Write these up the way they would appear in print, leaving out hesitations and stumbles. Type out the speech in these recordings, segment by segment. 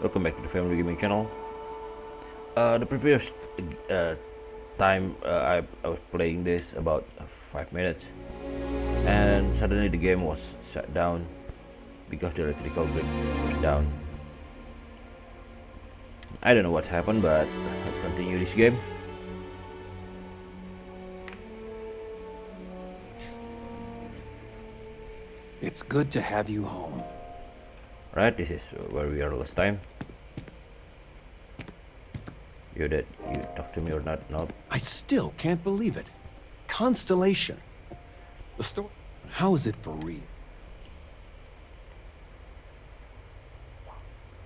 Welcome back to the Family Gaming Channel. The previous uh, time I was playing this about 5 minutes, and suddenly the game was shut down because the electrical grid was down. I don't know what happened, but let's continue this game. It's good to have you home. Right, this is where we are last time. You talk to me or not? No. I still can't believe it. Constellation. The story. How is it for real?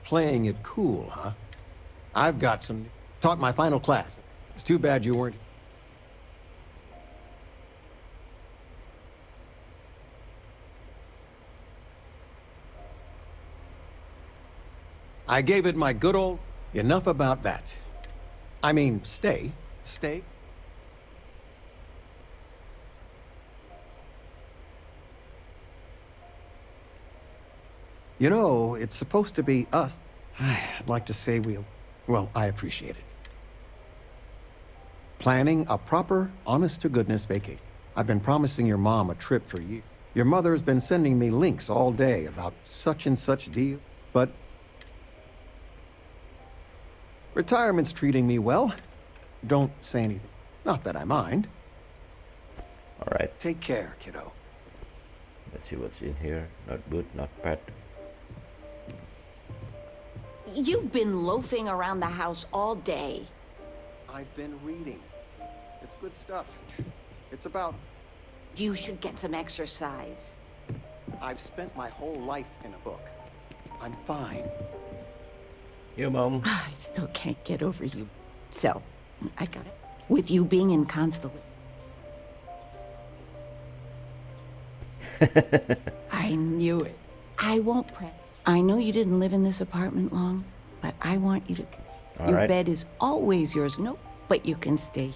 Playing it cool, huh? I've got some... Taught my final class. It's too bad you weren't... I gave it my good old... Enough about that. I mean, stay. Stay. You know, it's supposed to be us. I'd like to say we'll... Well, I appreciate it. Planning a proper, honest-to-goodness vacation. I've been promising your mom a trip for years. Your mother's been sending me links all day about such and such deal, but... Retirement's treating me well. Don't say anything. Not that I mind. Alright, Take care, kiddo. let's see what's in here. Not good, not bad. You've been loafing around the house all day. I've been reading. It's good stuff. It's about... You should get some exercise. I've spent my whole life in a book. I'm fine. You, Mom. I still can't get over you. So, I got it. With you being in Constellation. I knew it. I won't pray. I know you didn't live in this apartment long, but I want you to... All Your right. bed is always yours. No, but you can stay.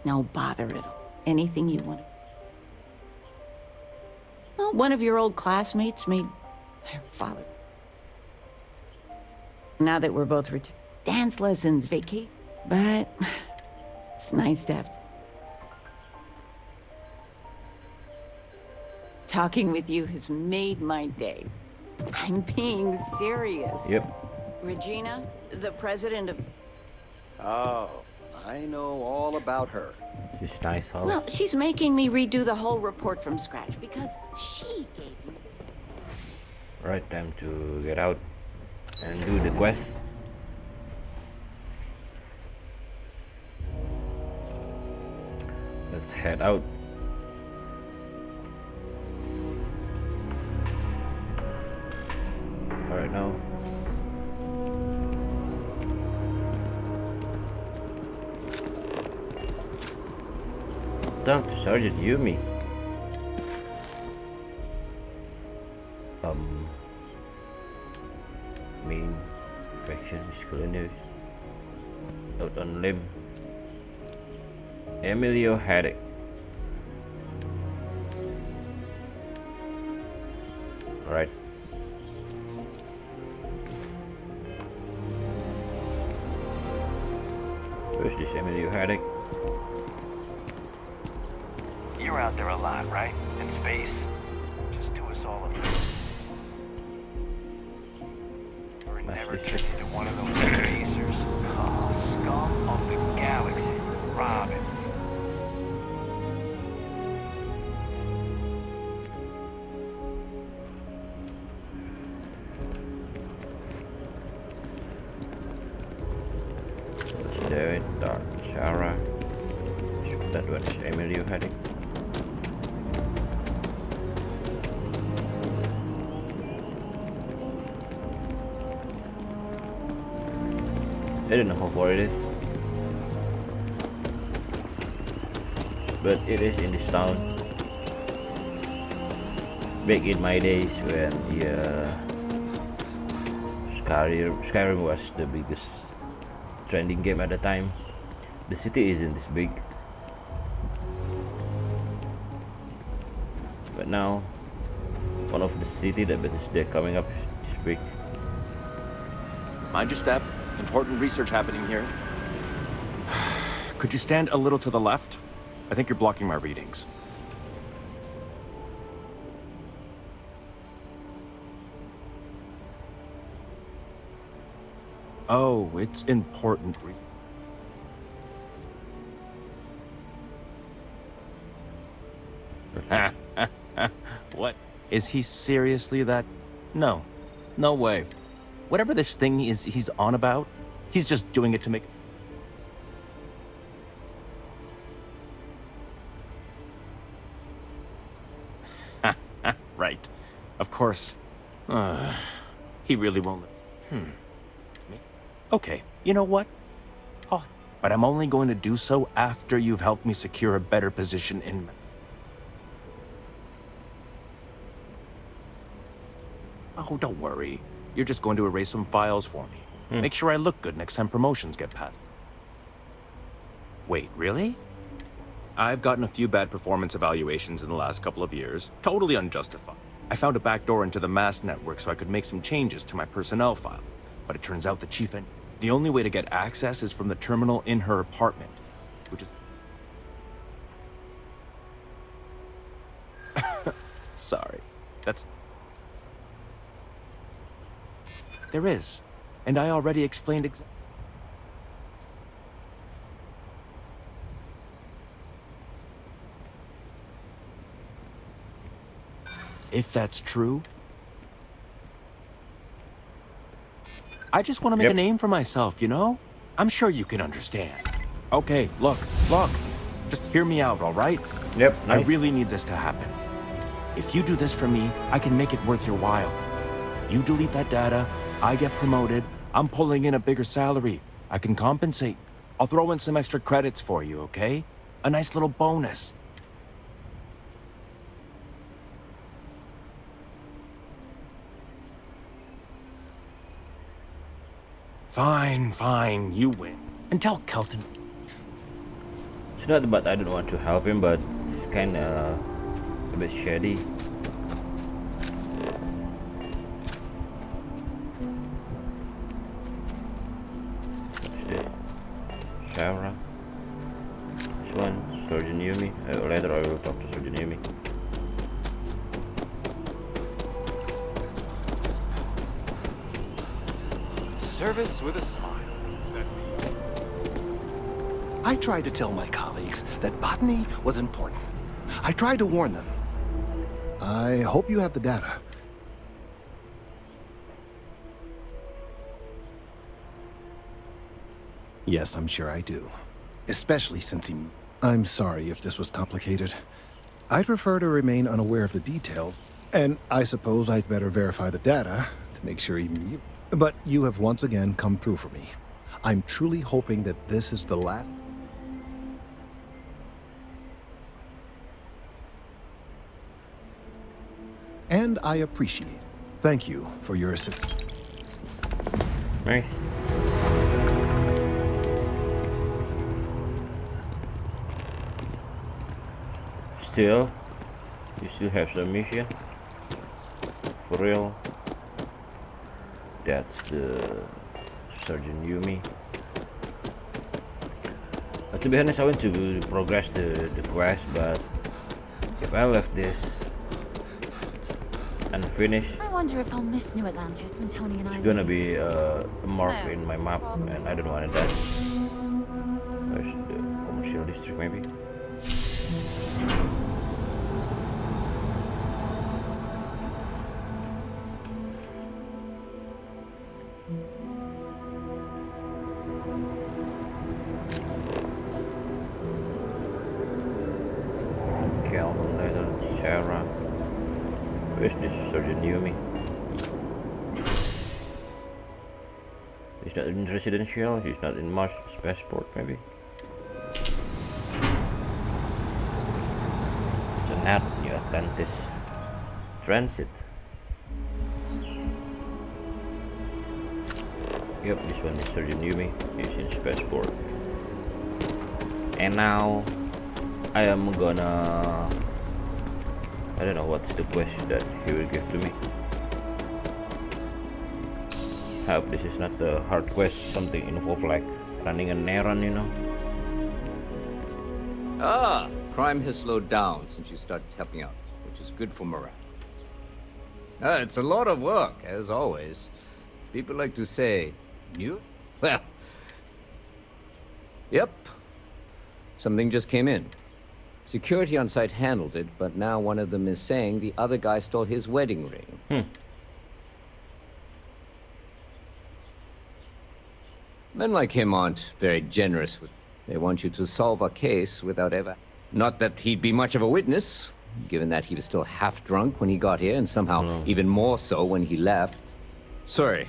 No bother at all. Anything you want. Well, one of your old classmates made their father. Now that we're both retired, dance lessons, vacation. But it's nice to have. Talking with you has made my day. I'm being serious. Yep. Regina, the president of... Oh, I know all about her. This nice house. Well, she's making me redo the whole report from scratch because she gave me... Right, time to get out and do the quest. Let's head out. Alright now. Talk to Sergeant Yumi. Main faction school news. Out on limb. Emilio Haddock. Alright. Where's this Emilio Haddock? You're out there a lot, right? In space? Just do us all a favor. Or never this turn into one of those spacers. Oh, scum of the galaxy. Robbins. Let's do it. Dark Shara. That was Emilio Haddock. I don't know how far it is, but it is in this town. Back in my days when the Skyrim was the biggest trending game at the time, the city isn't this big. But now one of the city that is they're coming up this week. Mind your step. Important research happening here. Could you stand a little to the left? I think you're blocking my readings. Oh, it's important. What? Is he seriously that? No. No way. Whatever this thing is he's on about, he's just doing it to make... Right. Of course. He really won't... Okay, you know what? Oh, but I'm only going to do so after you've helped me secure a better position in... Oh, don't worry. You're just going to erase some files for me. Make sure I look good next time promotions get passed. Wait, really? I've gotten a few bad performance evaluations in the last couple of years. Totally unjustified. I found a backdoor into the mass network so I could make some changes to my personnel file. But it turns out the only way to get access is from the terminal in her apartment, which is... Sorry. That's... There is. And I already explained If that's true... I just want to make a name for myself, you know? I'm sure you can understand. Okay, look. Just hear me out, all right? Yep, nice. I really need this to happen. If you do this for me, I can make it worth your while. You delete that data, I get promoted, I'm pulling in a bigger salary. I can compensate. I'll throw in some extra credits for you, okay? A nice little bonus. Fine, you win. And tell Kelton. It's not about I don't want to help him, but it's kind of a bit shady. What's this? Shara. This one, Surgeon Yumi. Later I will talk to Surgeon Yumi. Service with a smile. I tried to tell my colleagues that botany was important. I tried to warn them. I hope you have the data. Yes, I'm sure I do. Especially since he... I'm sorry if this was complicated. I'd prefer to remain unaware of the details, and I suppose I'd better verify the data to make sure even you... But you have once again come through for me. I'm truly hoping that this is the last... And I appreciate it. Thank you for your assistance. Nice. You still have some mission? For real? That's the Sergeant Yumi. To be honest, I want to progress the quest, but if I left this unfinished, I wonder if I'll miss New Atlantis when Tony and I it's gonna leave. be a mark in my map, and I don't want that. There's the commercial district, maybe. Sarah. Where's this Sergeant Yumi? He's not in residential, he's not in Mars Spaceport, maybe. It's a NAT, New Atlantis Transit. Yep, this one is Sergeant Yumi, he's in Spaceport. And now I am gonna I don't know what's the quest that he will give to me. I hope this is not the hard quest, something involved like running an errand, you know. Ah, crime has slowed down since you started helping out, which is good for morale. It's a lot of work, as always. People like to say, you? Well, yep. Something just came in. Security on site handled it, but now one of them is saying the other guy stole his wedding ring. Men like him aren't very generous with. They want you to solve a case without ever. Not that he'd be much of a witness, given that he was still half drunk when he got here, and somehow even more so when he left. Sorry,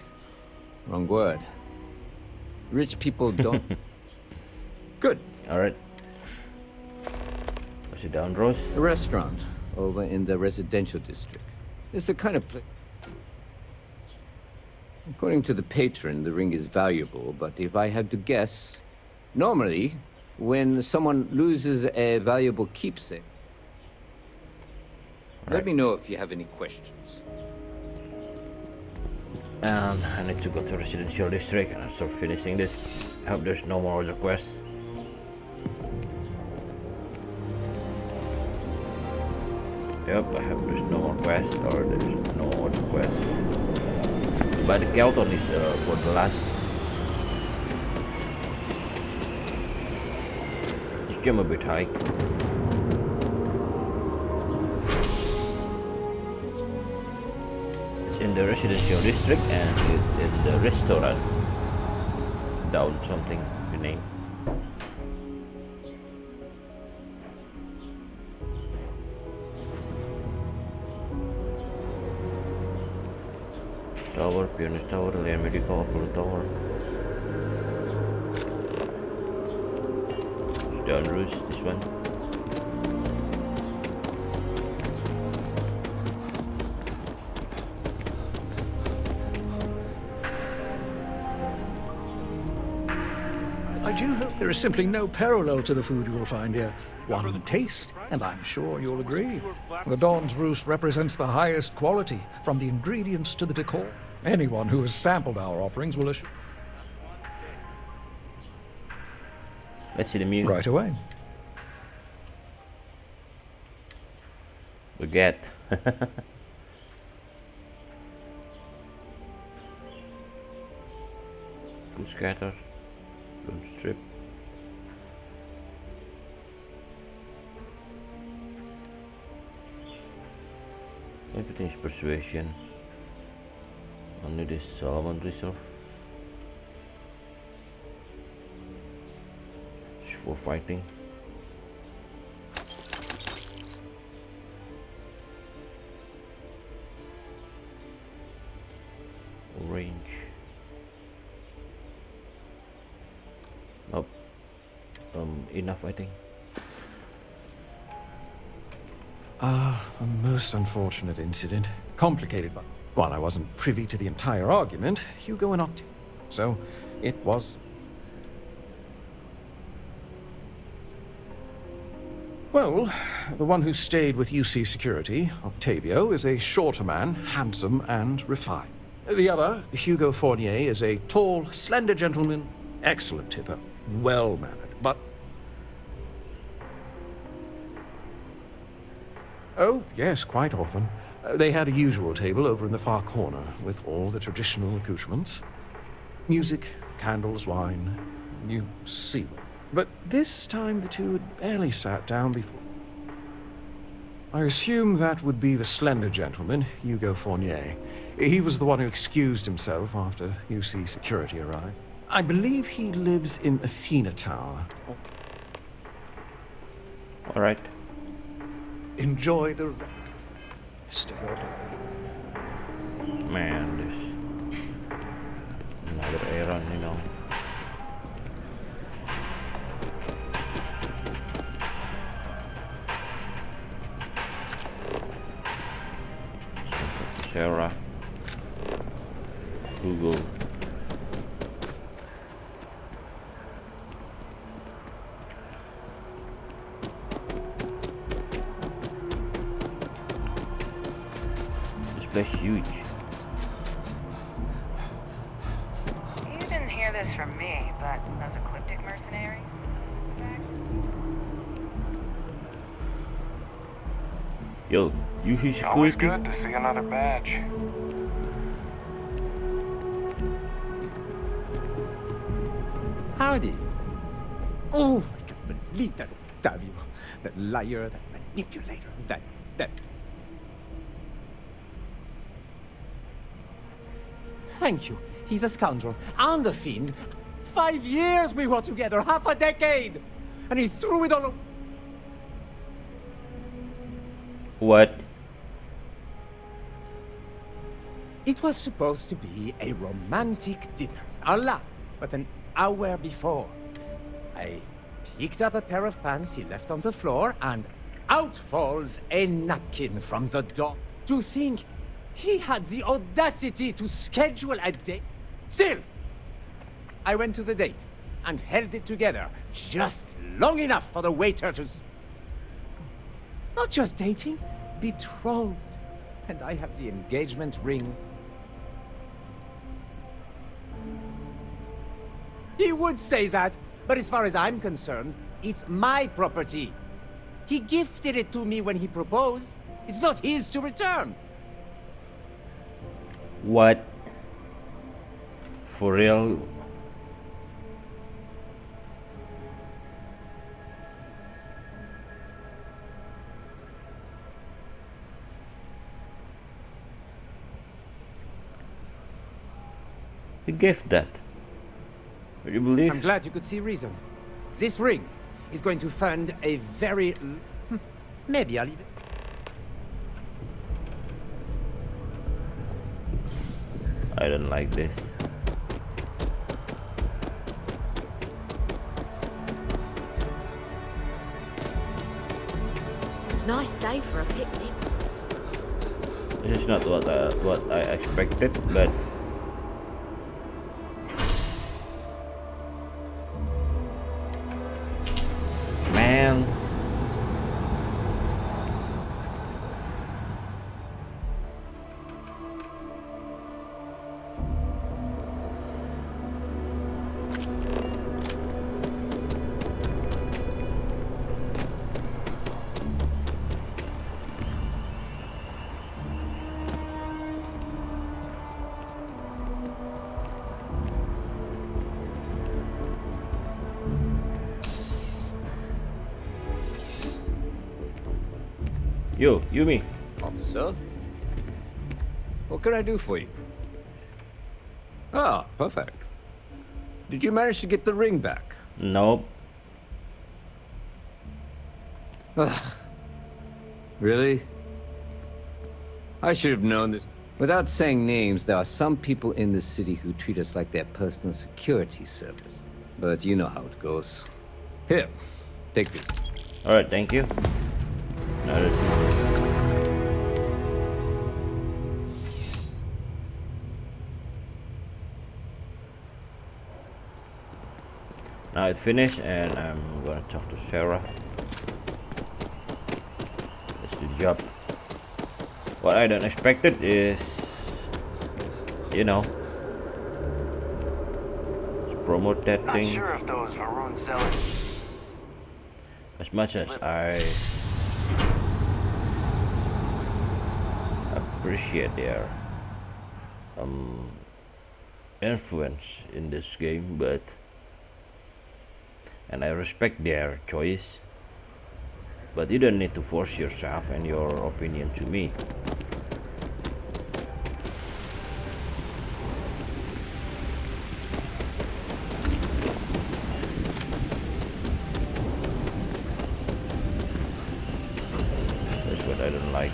wrong word. Rich people don't. Good. All right. Sit down, Rose. A restaurant over in the residential district. It's the kind of place. According to the patron, the ring is valuable, but if I had to guess, normally, when someone loses a valuable keepsake, let me know if you have any questions. And I need to go to residential district and start finishing this. I hope there's no more other quests. Yep, I hope there's no more quests or there's no other quests. But the Kelton is for the last. This game a bit high. It's in the residential district and it's in the restaurant. Down something, the name. Tower, Pioneer Tower, Land Medical, Apollo Tower. Down Rouge, this one. I do hope there is simply no parallel to the food you will find here. One taste, and I'm sure you'll agree. The Dawn's Roost represents the highest quality, from the ingredients to the decor. Anyone who has sampled our offerings will assure. Let's see the menu. Right away. We get. Food scatter. Food strip. Everything is persuasion. Only this Solomon Reserve. It's for fighting. Range. Nope. Enough, I think. A most unfortunate incident. Complicated, but while I wasn't privy to the entire argument, Hugo and Octavio. So, it was... Well, the one who stayed with UC Security, Octavio, is a shorter man, handsome and refined. The other, Hugo Fournier, is a tall, slender gentleman, excellent tipper, well-mannered, but... Oh, yes, quite often. They had a usual table over in the far corner, with all the traditional accoutrements. Music, candles, wine, you see. But this time the two had barely sat down before. I assume that would be the slender gentleman, Hugo Fournier. He was the one who excused himself after UC Security arrived. I believe he lives in Athena Tower. All right. Enjoy the rest of your day. Man, this another errand, you know. Sarah, Google. place huge. You didn't hear this from me, but those ecliptic mercenaries? Yo, you see Always security? good to see another badge. Howdy. Oh, I can't believe that Octavio. That liar, that manipulator, that... Thank you. He's a scoundrel and a fiend. 5 years we were together, half a decade! And he threw it all... What? It was supposed to be a romantic dinner. Our last, but an hour before. I picked up a pair of pants he left on the floor, and out falls a napkin from the door. To think he had the audacity to schedule a date. Still, I went to the date and held it together just long enough for the waiter to... Not just dating, betrothed. And I have the engagement ring. He would say that, but as far as I'm concerned, it's my property. He gifted it to me when he proposed. It's not his to return. What? For real? He gave that. Do you believe? I'm glad you could see reason. This ring is going to fund a very... Maybe I'll leave it. I don't like this. Nice day for a picnic. This is not what I expected, but man, yo, Yumi. Officer? What can I do for you? Ah, perfect. Did you manage to get the ring back? Nope. Ugh. Really? I should have known this. Without saying names, there are some people in this city who treat us like their personal security service. But you know how it goes. Here, take this. Alright, thank you. Another two. Now it's finished and I'm gonna talk to Sarah. That's the job. What I don't expect it is, you know, let's promote that Not thing. sure if those Varun sellers... As much as I appreciate their influence in this game, but and I respect their choice, but you don't need to force yourself and your opinion to me. That's what I don't like.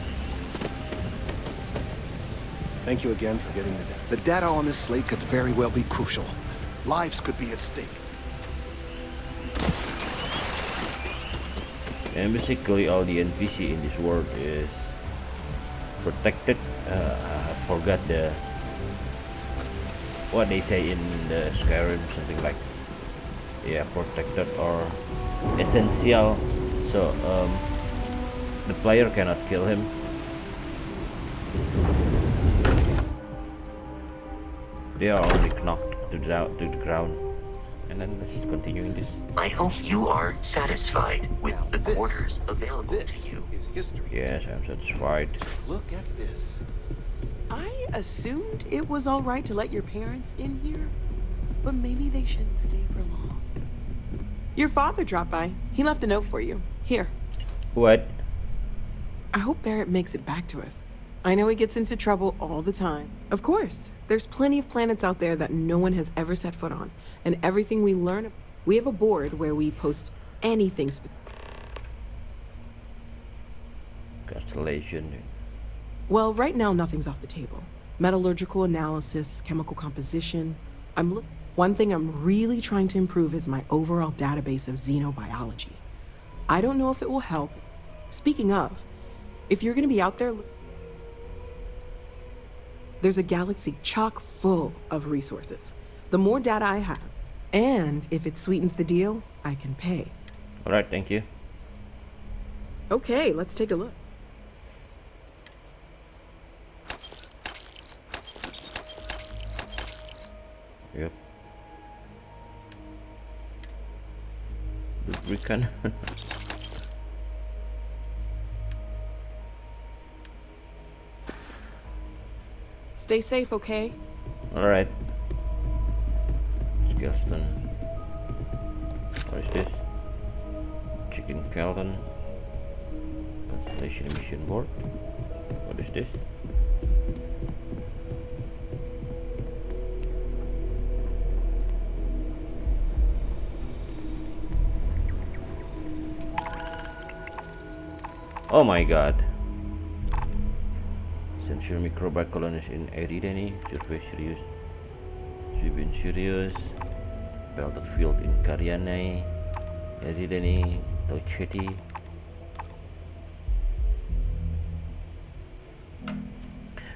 Thank you again for getting the data. The data on this slate could very well be crucial. Lives could be at stake. And basically all the NPC in this world is protected. I forgot what they say in the Skyrim, something like, yeah, protected or essential. So the player cannot kill him. They are only knocked to the ground. And then let's continue this. I hope you are satisfied with Now the this- quarters available This to you. is history. Yes, I'm satisfied. Look at this. I assumed it was all right to let your parents in here, but maybe they shouldn't stay for long. Your father dropped by. He left a note for you. Here. What? I hope Barrett makes it back to us. I know he gets into trouble all the time. Of course, there's plenty of planets out there that no one has ever set foot on, and everything we learn, we have a board where we post anything specific. Constellation. Well, right now nothing's off the table. Metallurgical analysis, chemical composition. One thing I'm really trying to improve is my overall database of xenobiology. I don't know if it will help. Speaking of, if you're gonna be out there, there's a galaxy chock full of resources. The more data I have, and if it sweetens the deal, I can pay. All right, thank you. Okay, let's take a look. Yep. Lubricant. Stay safe, okay? All right. Skeleton. What is this? Chicken skeleton. Constellation emission board. What is this? Oh my god. Essential microbial colonies in Eridani, survey serious. Tribune serious. Belted field in Karyana, Eridani, Tocheti.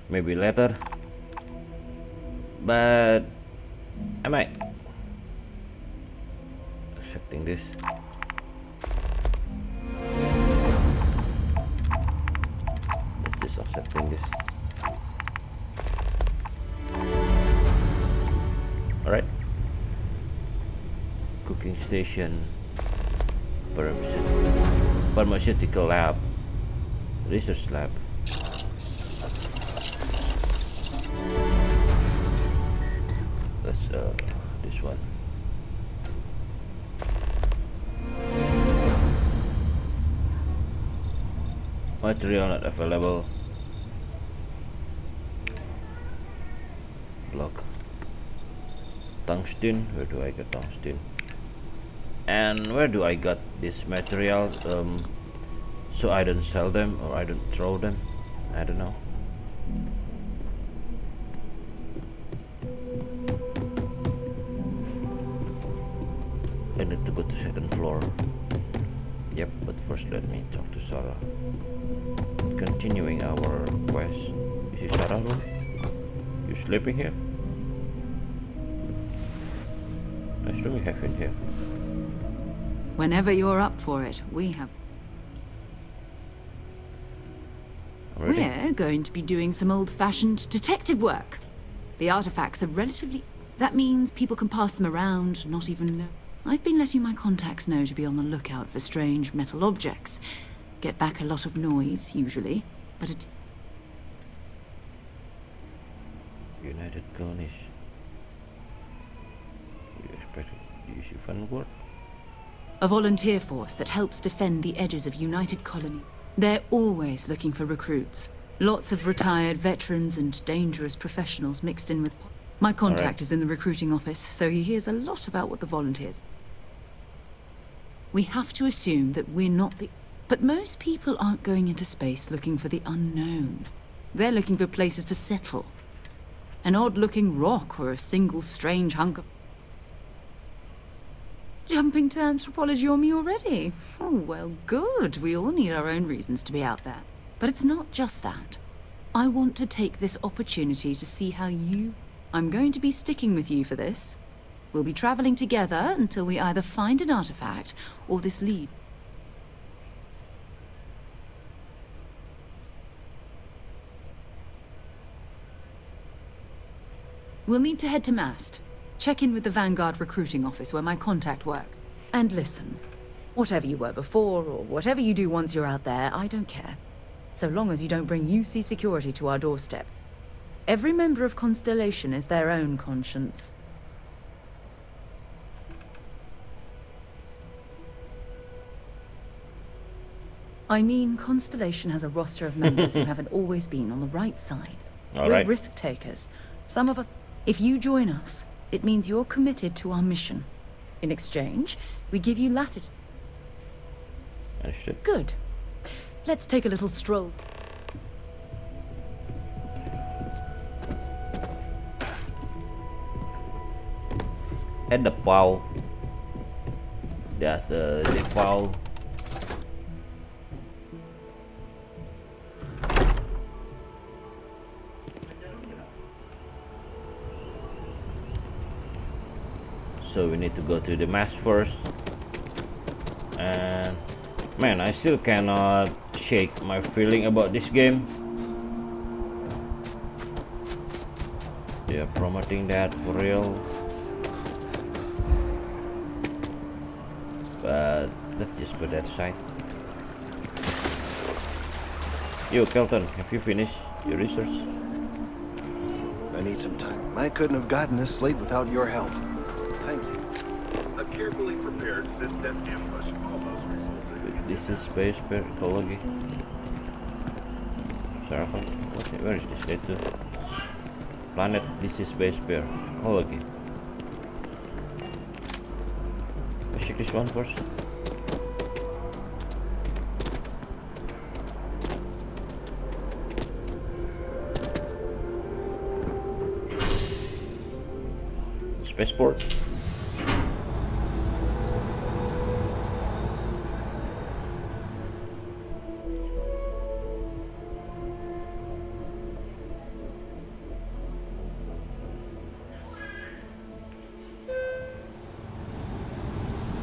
Maybe later. But am I accepting this? Accepting this. Alright. Cooking station. Pharmaceutical lab. Research lab. That's this one. Material not available. Block. Tungsten. Where do I get tungsten? And where do I got this material? So I don't sell them or I don't throw them. I don't know. I need to go to second floor. Yep, but first let me talk to Sarah. Continuing our quest. Is it Sarah room? You sleeping here? I assume we have in here. Whenever you're up for it, we have. We're going to be doing some old-fashioned detective work. The artifacts are relatively... That means people can pass them around, not even know. I've been letting my contacts know to be on the lookout for strange metal objects. Get back a lot of noise, usually, but it... United Colonies. You expect to use your fun word? A volunteer force that helps defend the edges of United Colony. They're always looking for recruits. Lots of retired veterans and dangerous professionals mixed in with... My contact is in the recruiting office, so he hears a lot about what the volunteers... We have to assume that we're not the... But most people aren't going into space looking for the unknown. They're looking for places to settle. An odd-looking rock or a single strange hunk of... Jumping to anthropology on me already? Oh, well, good. We all need our own reasons to be out there. But it's not just that. I want to take this opportunity to see how you... I'm going to be sticking with you for this. We'll be traveling together until we either find an artifact or this lead. We'll need to head to Mast. Check in with the Vanguard recruiting office where my contact works. And listen, whatever you were before, or whatever you do once you're out there, I don't care. So long as you don't bring UC security to our doorstep. Every member of Constellation is their own conscience. I mean, Constellation has a roster of members who haven't always been on the right side. We're risk takers. Some of us... If you join us, it means you're committed to our mission. In exchange, we give you latitude. Understood. Good. Let's take a little stroll. At the pile. That's the pile. So we need to go to the mass first. And man, I still cannot shake my feeling about this game. They are promoting that for real. But let's just put that aside. Yo, Kelton, have you finished your research? I need some time. I couldn't have gotten this late without your help. Thank you. A carefully prepared mid-depth ambush almost resulted. This is space per ecology. Starfield. Where is this data? Planet. This is space per ecology. Let's check this one first. Spaceport.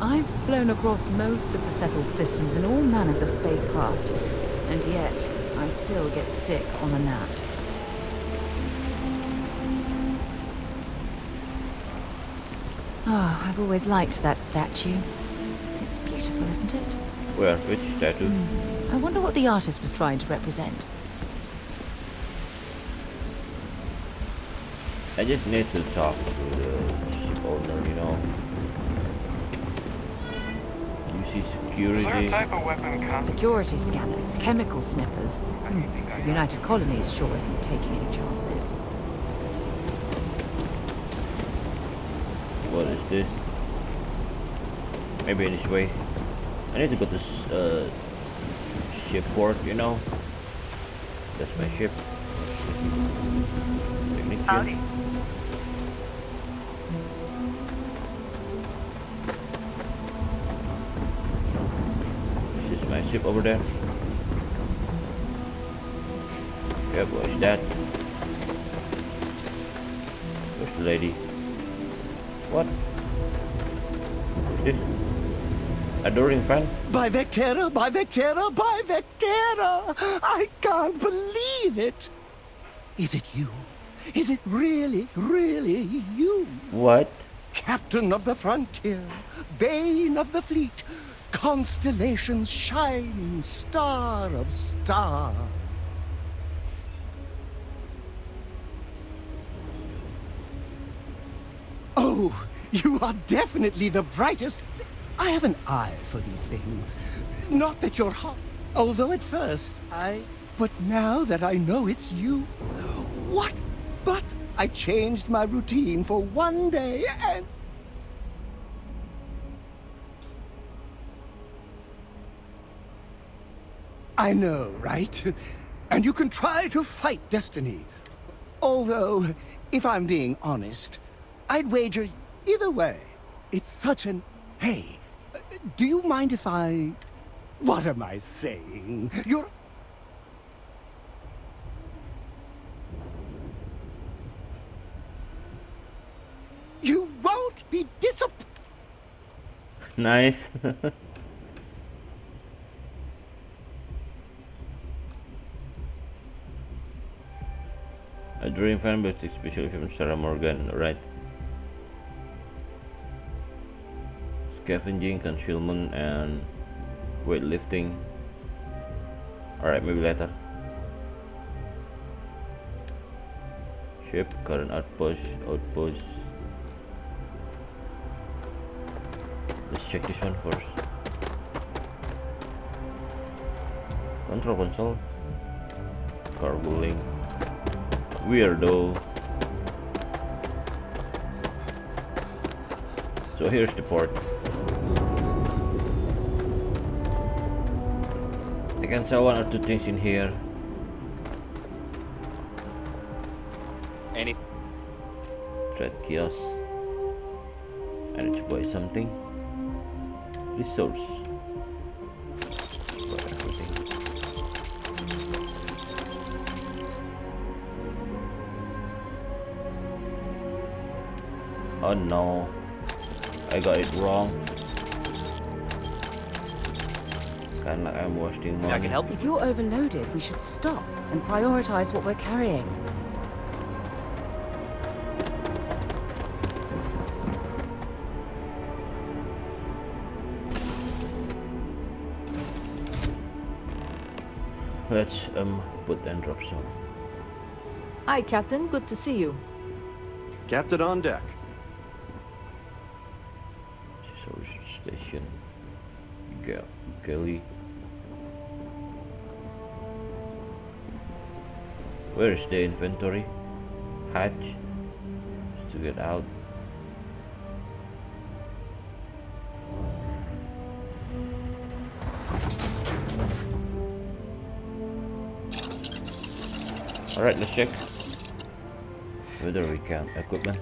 I've flown across most of the settled systems in all manners of spacecraft, and yet I still get sick on the gnat. Oh, I've always liked that statue. It's beautiful, isn't it? Where? Which statue? I wonder what the artist was trying to represent. I just need to talk to the ship owner, you know. You see security. Is there a type of weapon Security scanners, chemical sniffers. The United Colonies sure isn't taking any chances. What is this? Maybe this way. I need to go to ship port, you know. That's my ship. Howdy. This is my ship over there. Yeah, what is that? Where's the lady? What? Who's this? Adoring fan? By Vectera, by Vectera, by Vectera! I can't believe it! Is it you? Is it really, really you? What? Captain of the frontier, bane of the fleet, Constellation's shining star of stars. Oh, you are definitely the brightest. I have an eye for these things. Not that you're hot, although at first But now that I know it's you, what? But I changed my routine for one day and... I know, right? And you can try to fight destiny. Although, if I'm being honest, I'd wager either way. It's such an... Hey, do you mind if I... What am I saying? You're... You won't be disappointed. Nice. Dream fan, but especially from Sarah Morgan, right? Scavenging, concealment, and weightlifting. Alright, maybe later. Ship, current outpost. Let's check this one first. Control console. Cargo link. Weirdo. So here's the port. I can sell one or two things in here. Any Trade kiosk. I need to buy something. Resource. Buy everything. Oh no, I got it wrong. Kinda like I'm wasting money. I can help. If you're overloaded, we should stop and prioritize what we're carrying. Let's put and drop some. Hi, Captain. Good to see you. Captain on deck. Resource station. Galley. Where is the inventory? Hatch. Just to get out. Alright, let's check whether we can equipment.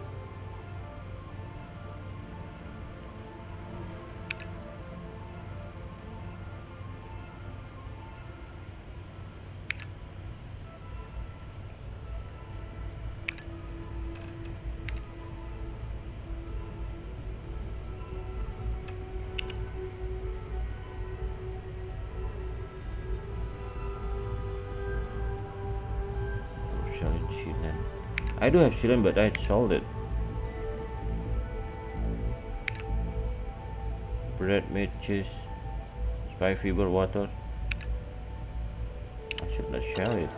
I do have sealant, but I sold it. Bread, meat, cheese, spy fiber, water. I should not sell it.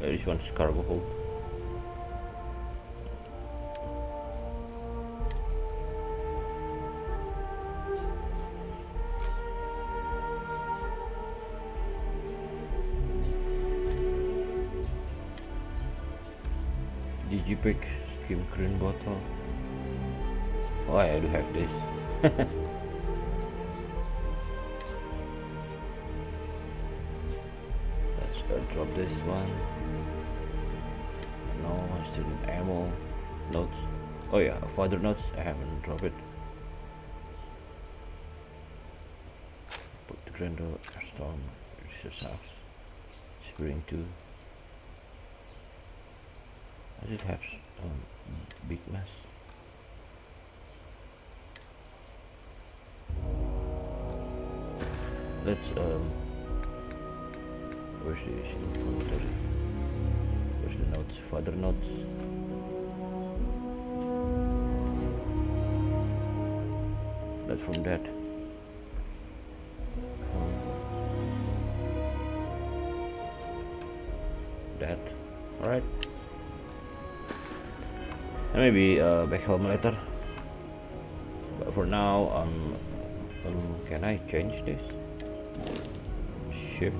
This one's cargo hold. Digipick skim green bottle. Oh, I do have this. Let's drop this one. No, I still need ammo. Notes. Oh yeah, further notes. I haven't dropped it. Put the Grendel, Storm, Research House. Spring 2. Does it have big mess? Let's where's the inventory? Where's the notes? Further notes. That's from that. That. All right. Maybe back home later. But for now, can I change this? Ship.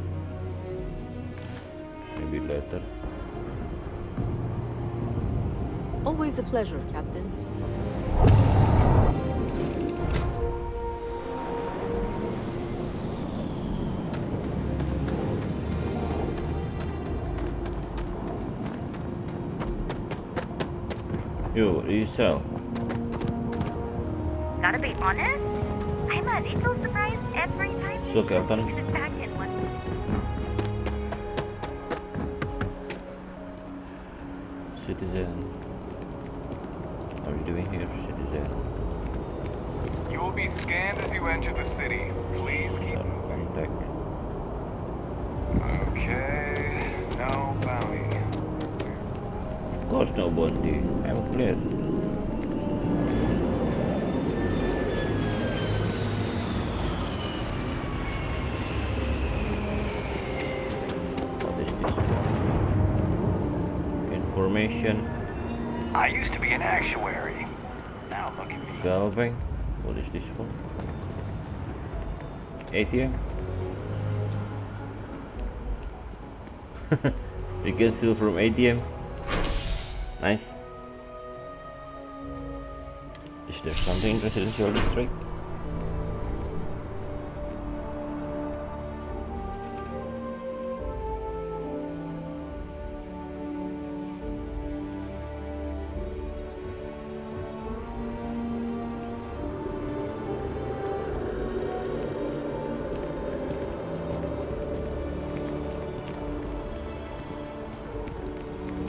Maybe later. Always a pleasure, Captain. Yo, what do you sell? Gotta be honest, I'm a little surprised every time So, you Captain. put it back in one. Citizen. What are you doing here, citizen? You will be scanned as you enter the city. Please keep moving. Contact. Okay. No bounty. Of course, no bounty. I'm clear. What is this for? Information. I used to be an actuary. Now look at me. Galving. What is this for? ATM. We can steal from ATM. Nice. Is there something in residential district?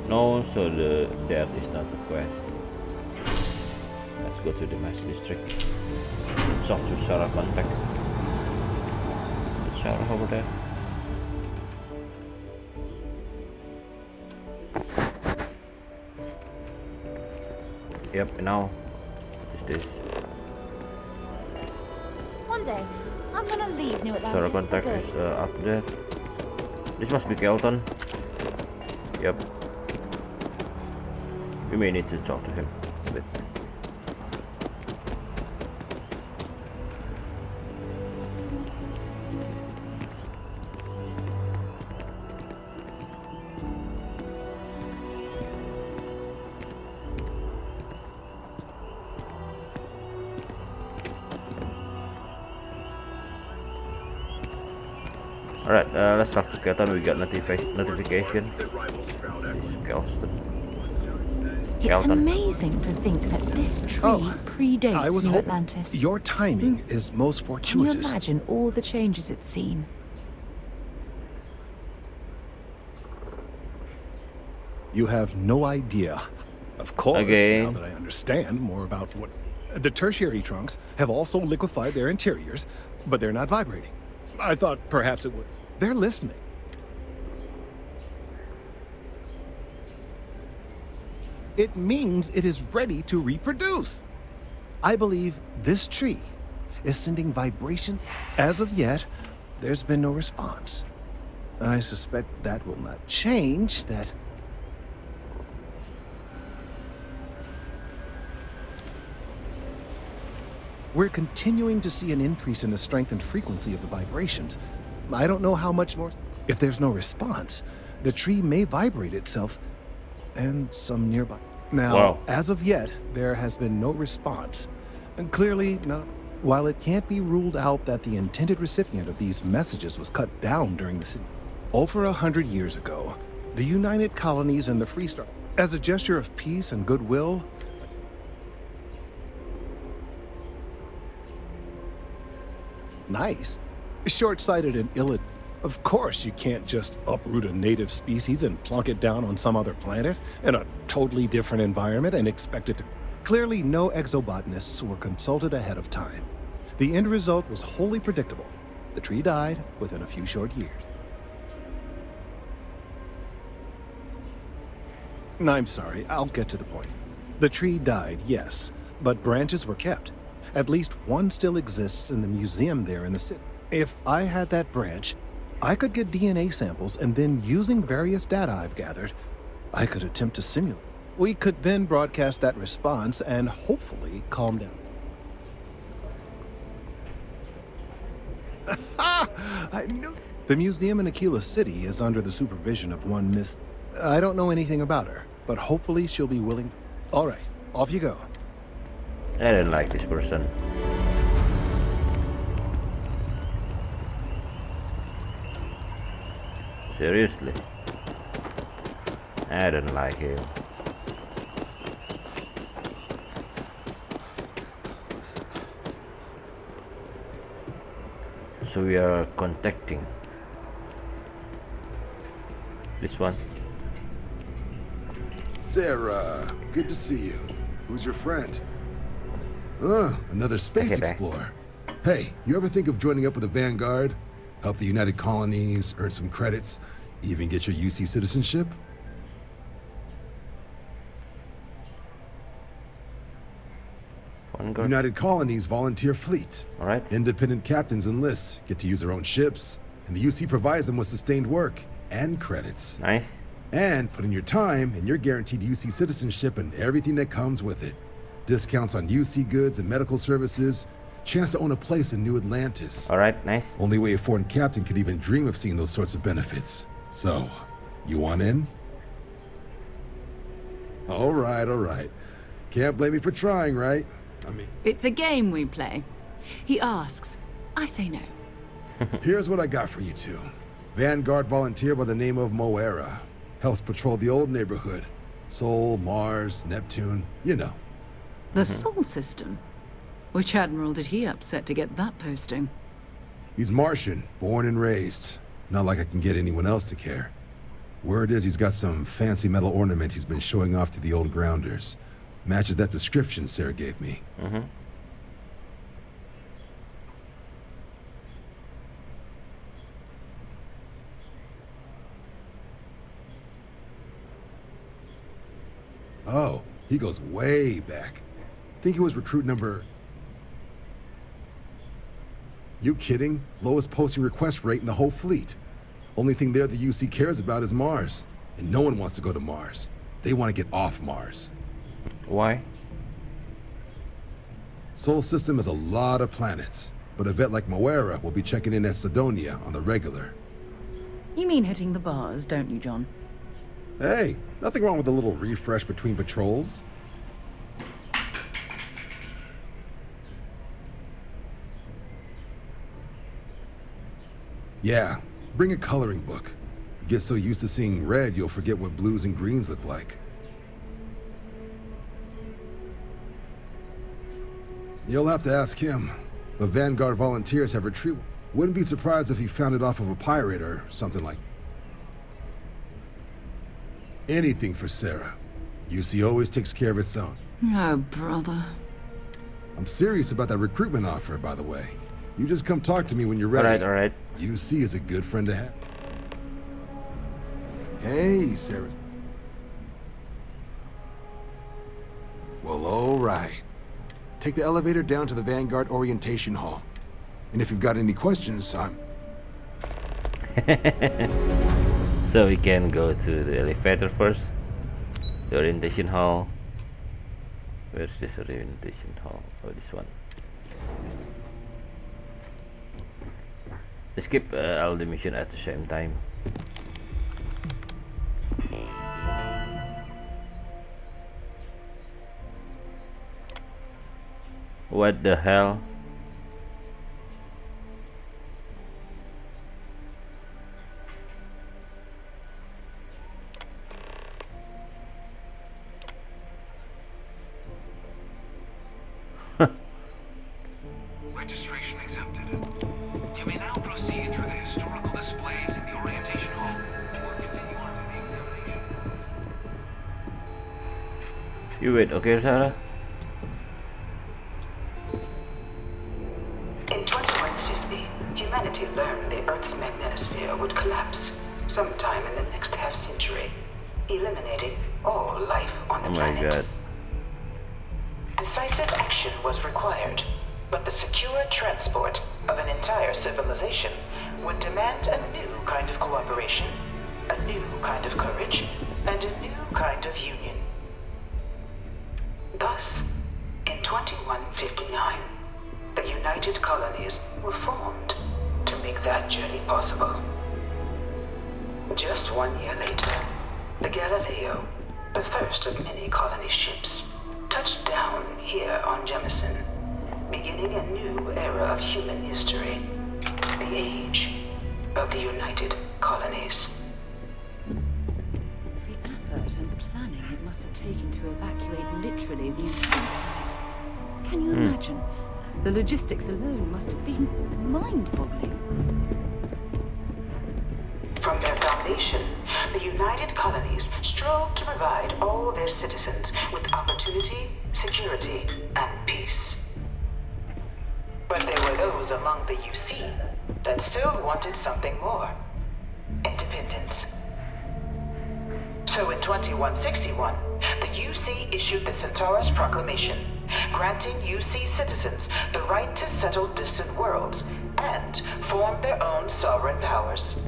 No, so that is not the quest. Let's go to the mass district. Talk to Sarah contact. Is Sarah over there? Yep, and now what is this? One day, I'm gonna leave New Atlantis Sarah for contact good. is up there. This must be Kelton. Yep. We may need to talk to him a bit. Alright, let's talk to Kelton. We got notification. Kelton. It's amazing to think that this tree predates I was New hoping Atlantis. your timing is most Can you fortuitous. imagine all the changes it's seen? You have no idea. Of course, Okay. now that I understand more about what... The tertiary trunks have also liquefied their interiors, but they're not vibrating. I thought perhaps it would... They're listening. It means it is ready to reproduce. I believe this tree is sending vibrations. As of yet, there's been no response. I suspect that will not change, that... We're continuing to see an increase in the strength and frequency of the vibrations. I don't know how much more... If there's no response, the tree may vibrate itself and some nearby. Now, Wow. as of yet, there has been no response. And clearly, no. While it can't be ruled out that the intended recipient of these messages was cut down during the city. Over 100 years ago, the United Colonies and the Free Star, as a gesture of peace and goodwill, nice. Short-sighted and ill. Of course, you can't just uproot a native species and plunk it down on some other planet in a totally different environment and expect it to... Clearly, no exobotanists were consulted ahead of time. The end result was wholly predictable. The tree died within a few short years. I'm sorry, I'll get to the point. The tree died, yes, but branches were kept. At least one still exists in the museum there in the city. If I had that branch, I could get DNA samples, and then using various data I've gathered, I could attempt to simulate. We could then broadcast that response and hopefully calm down. I knew... The museum in Aquila City is under the supervision of one Miss... I don't know anything about her, but hopefully she'll be willing... All right, off you go. I don't like this person. Seriously. I don't like him. So we are contacting this one. Sarah, good to see you. Who's your friend? Another space Okay, bye. explorer. Hey, you ever think of joining up with the Vanguard? Help the United Colonies, earn some credits, even get your UC citizenship? Vanguard. United Colonies volunteer fleet. All right. Independent captains enlist, get to use their own ships, and the UC provides them with sustained work and credits. Nice. And put in your time, and you're guaranteed UC citizenship and everything that comes with it. Discounts on UC goods and medical services, chance to own a place in New Atlantis. All right, nice. Only way a foreign captain could even dream of seeing those sorts of benefits. So, you want in? All right. Can't blame me for trying, right? I mean, It's a game we play. He asks, I say no. here's what I got for you two. Vanguard volunteer by the name of Moera. Helps patrol the old neighborhood. Sol, Mars, Neptune, you know. The Sol system? Which admiral did he upset to get that posting? He's Martian, born and raised. Not like I can get anyone else to care. Word is he's got some fancy metal ornament he's been showing off to the old grounders. Matches that description Sarah gave me. Oh, he goes way back. Think he was recruit number... You kidding? Lowest posting request rate in the whole fleet. Only thing there the UC cares about is Mars. And no one wants to go to Mars. They want to get off Mars. Why? Sol system has a lot of planets. But a vet like Moera will be checking in at Sidonia on the regular. You mean hitting the bars, don't you, John? Hey, nothing wrong with a little refresh between patrols. Yeah, bring a coloring book. You get so used to seeing red, you'll forget what blues and greens look like. You'll have to ask him. But Vanguard volunteers have retrieved. Wouldn't be surprised if he found it off of a pirate or something like. Anything for Sarah. UC always takes care of its own. Oh, brother. I'm serious about that recruitment offer, by the way. You just come talk to me when you're ready. All right. UC is a good friend to have. Hey, Sarah. Well, all right. Take the elevator down to the Vanguard Orientation Hall. And if you've got any questions, So we can go to the elevator first. The orientation hall. Where's this orientation hall? Oh, this one. Skip all the mission at the same time. What the hell? Registration accepted. You may now proceed through the historical displays in the orientation hall or continue on to the examination. You wait, okay, Sarah? In 2150, humanity learned the Earth's magnetosphere would collapse sometime in the next half-century, eliminating all life on the planet. Oh my god. Decisive action was required, but the secure transport of an entire civilization would demand a new kind of cooperation, a new kind of courage, and a new kind of union. Thus, in 2159, the United Colonies were formed to make that journey possible. Just 1 year later, the Galileo, the first of many colony ships, touched down here on Jemison, beginning a new era of human history, the age of the United Colonies. The effort and planning it must have taken to evacuate literally the entire planet. Can you imagine? The logistics alone must have been mind-boggling. From their foundation, the United Colonies strove to provide all their citizens with opportunity, security, and peace. But there were those among the UC that still wanted something more. Independence. So in 2161, the UC issued the Centaurus Proclamation, granting UC citizens the right to settle distant worlds and form their own sovereign powers.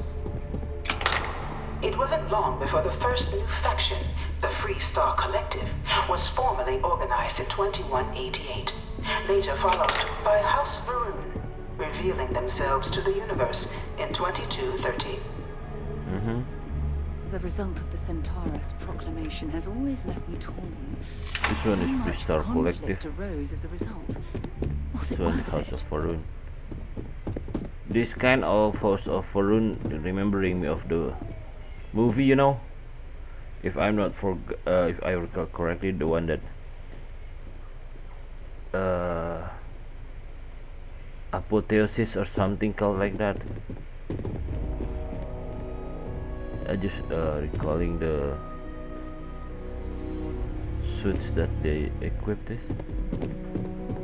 It wasn't long before the first new faction, the Free Star Collective, was formally organized in 2188, later followed by House Varun, revealing themselves to the universe in 2230. The result of the Centaurus Proclamation has always left me torn. This So one is Free much Star conflict Collective. arose as a result. Was This it one is worth House it? of Varun. This kind of House of Varun remembering me of the movie, you know. If I'm not if I recall correctly, the one that Apotheosis or something called like that. I just recalling the suits that they equipped this,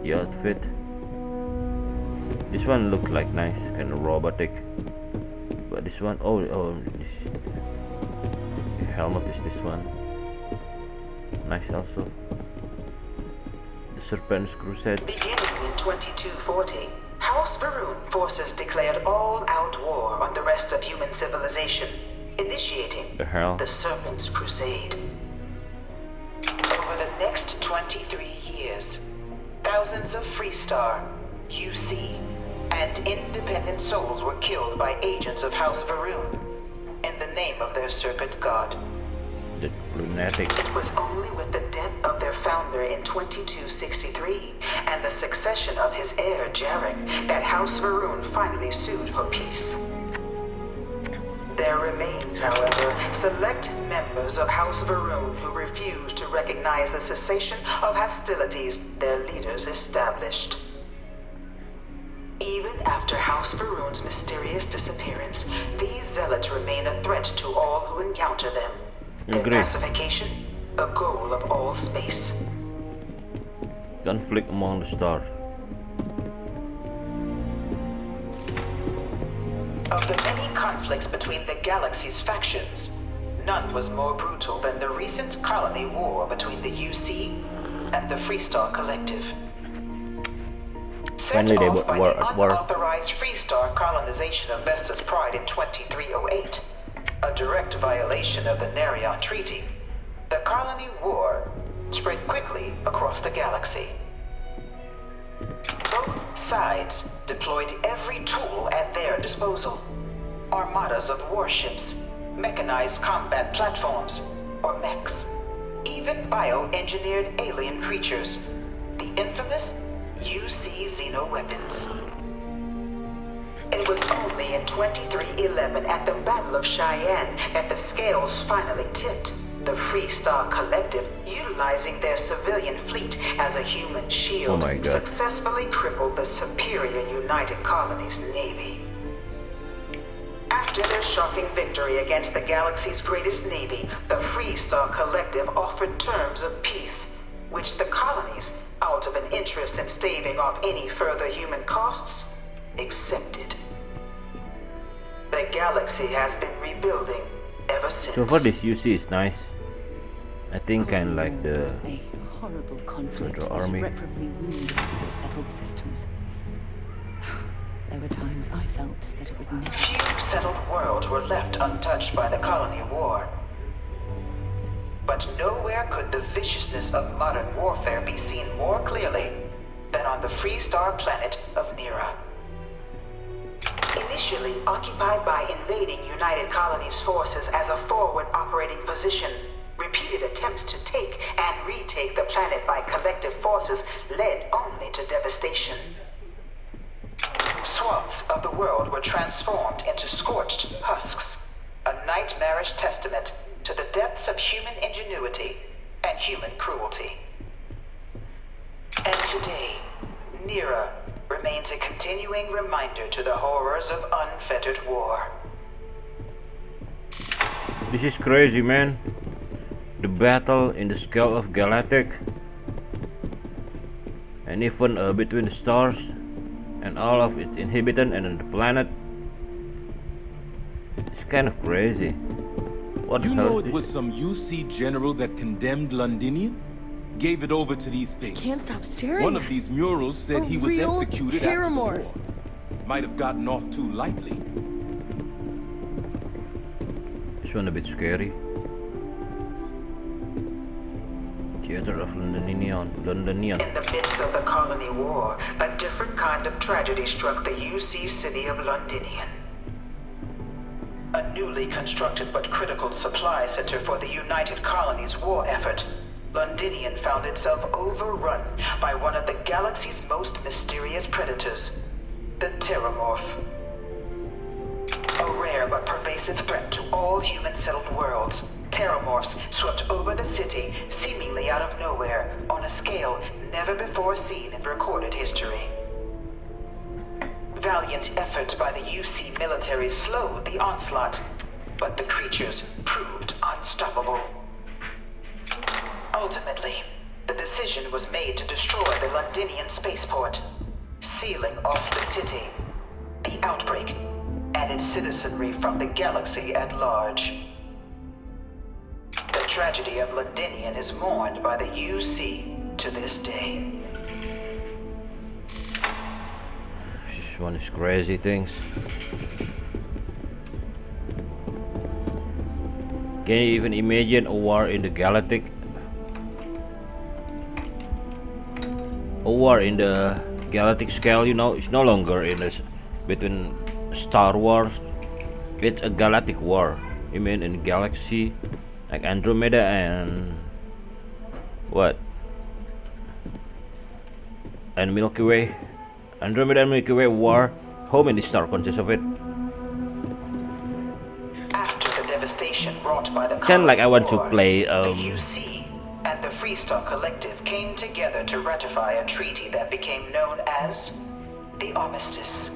the outfit. This one looked like nice, kind of robotic, but this one, this the helmet is this one, nice also. The Serpent's Crusade. Beginning in 2240, House Varun forces declared all-out war on the rest of human civilization, initiating the Serpent's Crusade. Over the next 23 years, thousands of Freestar, UC, and independent souls were killed by agents of House Varun in the name of their serpent god. The lunatic. It was only with the death of their founder in 2263 and the succession of his heir Jarek that House Varun finally sued for peace. There remains, however, select members of House Varun who refuse to recognize the cessation of hostilities their leaders established. Even after House Varun's mysterious disappearance, these zealots remain a threat to all who encounter them. Their pacification, a goal of all space. Conflict among the stars. Of the many conflicts between the galaxy's factions, none was more brutal than the recent colony war between the UC and the Freestar Collective. Set Finally, they off by were the at war. unauthorized Freestar colonization of Vesta's Pride in 2308, a direct violation of the Nerion Treaty, the colony war spread quickly across the galaxy. Both sides deployed every tool at their disposal. Armadas of warships, mechanized combat platforms, or mechs, even bioengineered alien creatures, the infamous UC xeno-weapons. It was only in 2311 at the Battle of Cheyenne that the scales finally tipped, the Freestar Collective utilizing their civilian fleet as a human shield successfully crippled the superior United Colonies Navy. After their shocking victory against the galaxy's greatest navy, the Freestar Collective offered terms of peace, which the colonies, out of an interest in staving off any further human costs, accepted. The galaxy has been rebuilding ever since. So far this UC is nice. I think kind of like the was a horrible conflict that army. irreparably wounded the settled systems. There were times I felt that it would never. Few settled worlds were left untouched by the colony war. But nowhere could the viciousness of modern warfare be seen more clearly than on the Freestar planet of Nera. Initially occupied by invading United Colonies forces as a forward operating position, repeated attempts to take and retake the planet by collective forces led only to devastation. Swaths of the world were transformed into scorched husks, a nightmarish testament to the depths of human ingenuity and human cruelty. And today, Nera remains a continuing reminder to the horrors of unfettered war. This is crazy, man. The battle in the scale of galactic, and even between the stars. and all of its inhabitants and on the planet. It's kind of crazy. What the You hell know is it was this? some UC general that condemned Londinian? Gave it over to these things. Can't stop staring One at of these murals said a he was real executed after the terramorph. war. Might have gotten off too lightly. This one a bit scary. Theater of Londinian. In the midst of the colony war, a different kind of tragedy struck the UC city of Londinian. A newly constructed but critical supply center for the United Colonies' war effort, Londinian found itself overrun by one of the galaxy's most mysterious predators, the Terramorph. A rare but pervasive threat to all human-settled worlds, Terramorphs swept over the city seemingly out of nowhere on a scale never before seen in recorded history. Valiant efforts by the UC military slowed the onslaught, but the creatures proved unstoppable. Ultimately, the decision was made to destroy the Londinian spaceport, sealing off the city, the outbreak, and its citizenry from the galaxy at large. The tragedy of Londinian is mourned by the UC to this day. This one is crazy things. Can you even imagine a war in the galactic? A war in the galactic scale, you know, it's no longer in this between Star Wars. It's a galactic war. You mean in the galaxy, like Andromeda and what? And Milky Way. Andromeda and Milky Way war. How many stars consist of it? After the devastation brought by the Kind of like I want to war, play the UC and the Freestar Collective came together to ratify a treaty that became known as the Armistice.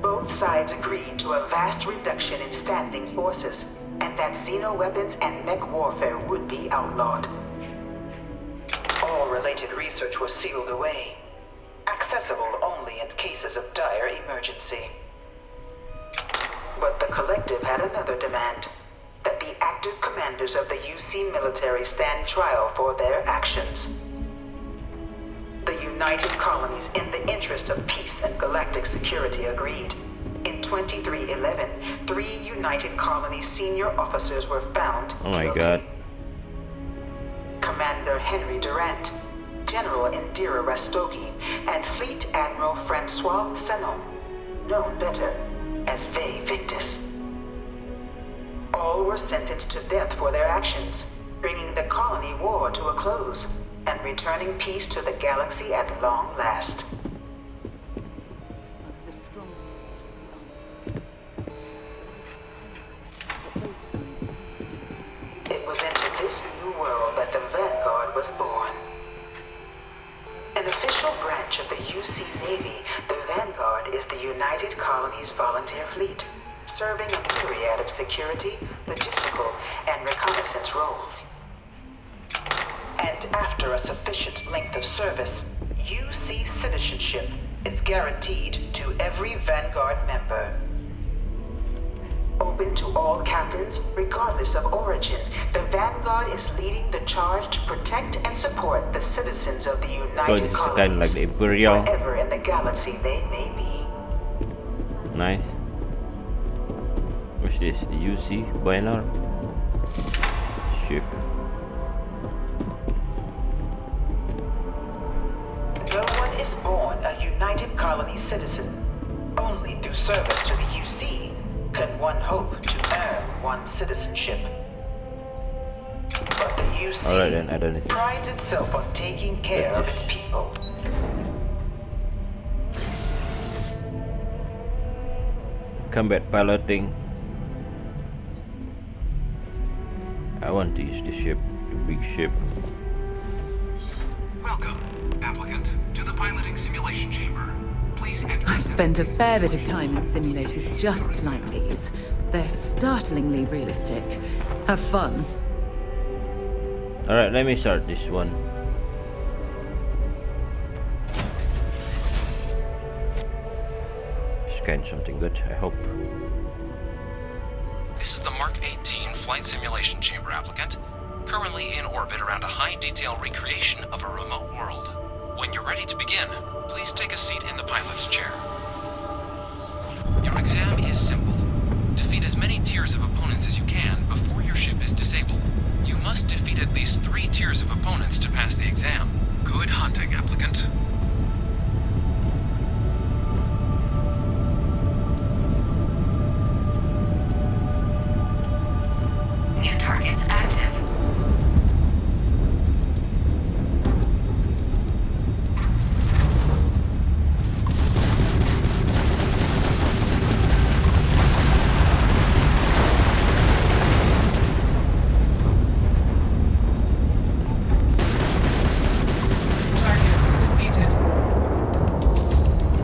Both sides agreed to a vast reduction in standing forces, and that xeno weapons and mech warfare would be outlawed. All related research was sealed away, accessible only in cases of dire emergency. But the Collective had another demand, that the active commanders of the UC military stand trial for their actions. The United Colonies, in the interest of peace and galactic security, agreed. In 2311, 3 United Colonies senior officers were found Oh my guilty. god. Commander Henry Durant, General Indira Rastogi, and Fleet Admiral Francois Sanon, known better as Ve Victus. All were sentenced to death for their actions, bringing the colony war to a close and returning peace to the galaxy at long last. It was into this new world that the Vanguard was born. An official branch of the UC Navy, the Vanguard is the United Colonies Volunteer Fleet, serving a myriad of security, logistical, and reconnaissance roles. And after a sufficient length of service, UC citizenship is guaranteed to every Vanguard member. Open to all captains, regardless of origin, the Vanguard is leading the charge to protect and support the citizens of the So United this is Colonies, kind of like the Imperial. wherever in the galaxy they may be. Nice. What's this? The UC banner? Ship. No one is born a United Colonies citizen. Only through service to the UC can one hope to earn one's citizenship. But the UC Alright then, I don't need. prides itself on taking care of its people. Combat piloting. I want to use the ship, the big ship. Welcome, applicant, to the piloting simulation chamber. Please enter. I've spent a fair bit of time in simulators just like these. They're startlingly realistic. Have fun. Alright, let me start this one. packing something good, I hope. This is the Mark 18 Flight Simulation Chamber applicant, currently in orbit around a high-detail recreation of a remote world. When you're ready to begin, please take a seat in the pilot's chair. Your exam is simple. Defeat as many tiers of opponents as you can before your ship is disabled. You must defeat at least 3 tiers of opponents to pass the exam. Good hunting, applicant. New targets active.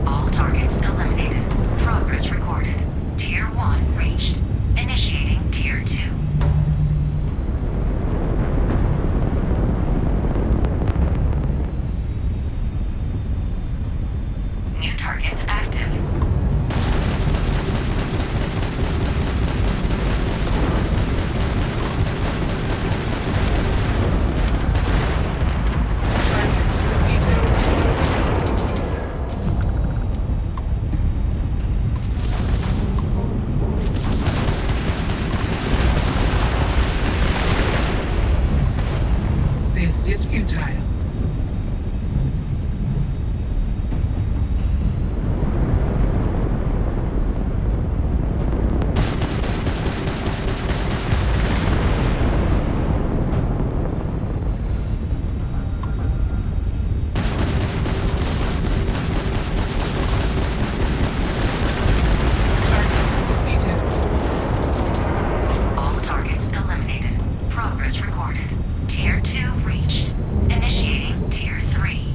All targets eliminated. Progress recorded. Tier 1 reached. Initiating Tier 2. New targets active. This is futile. All targets eliminated. Progress recorded. Tier 2 reached. Initiating Tier 3.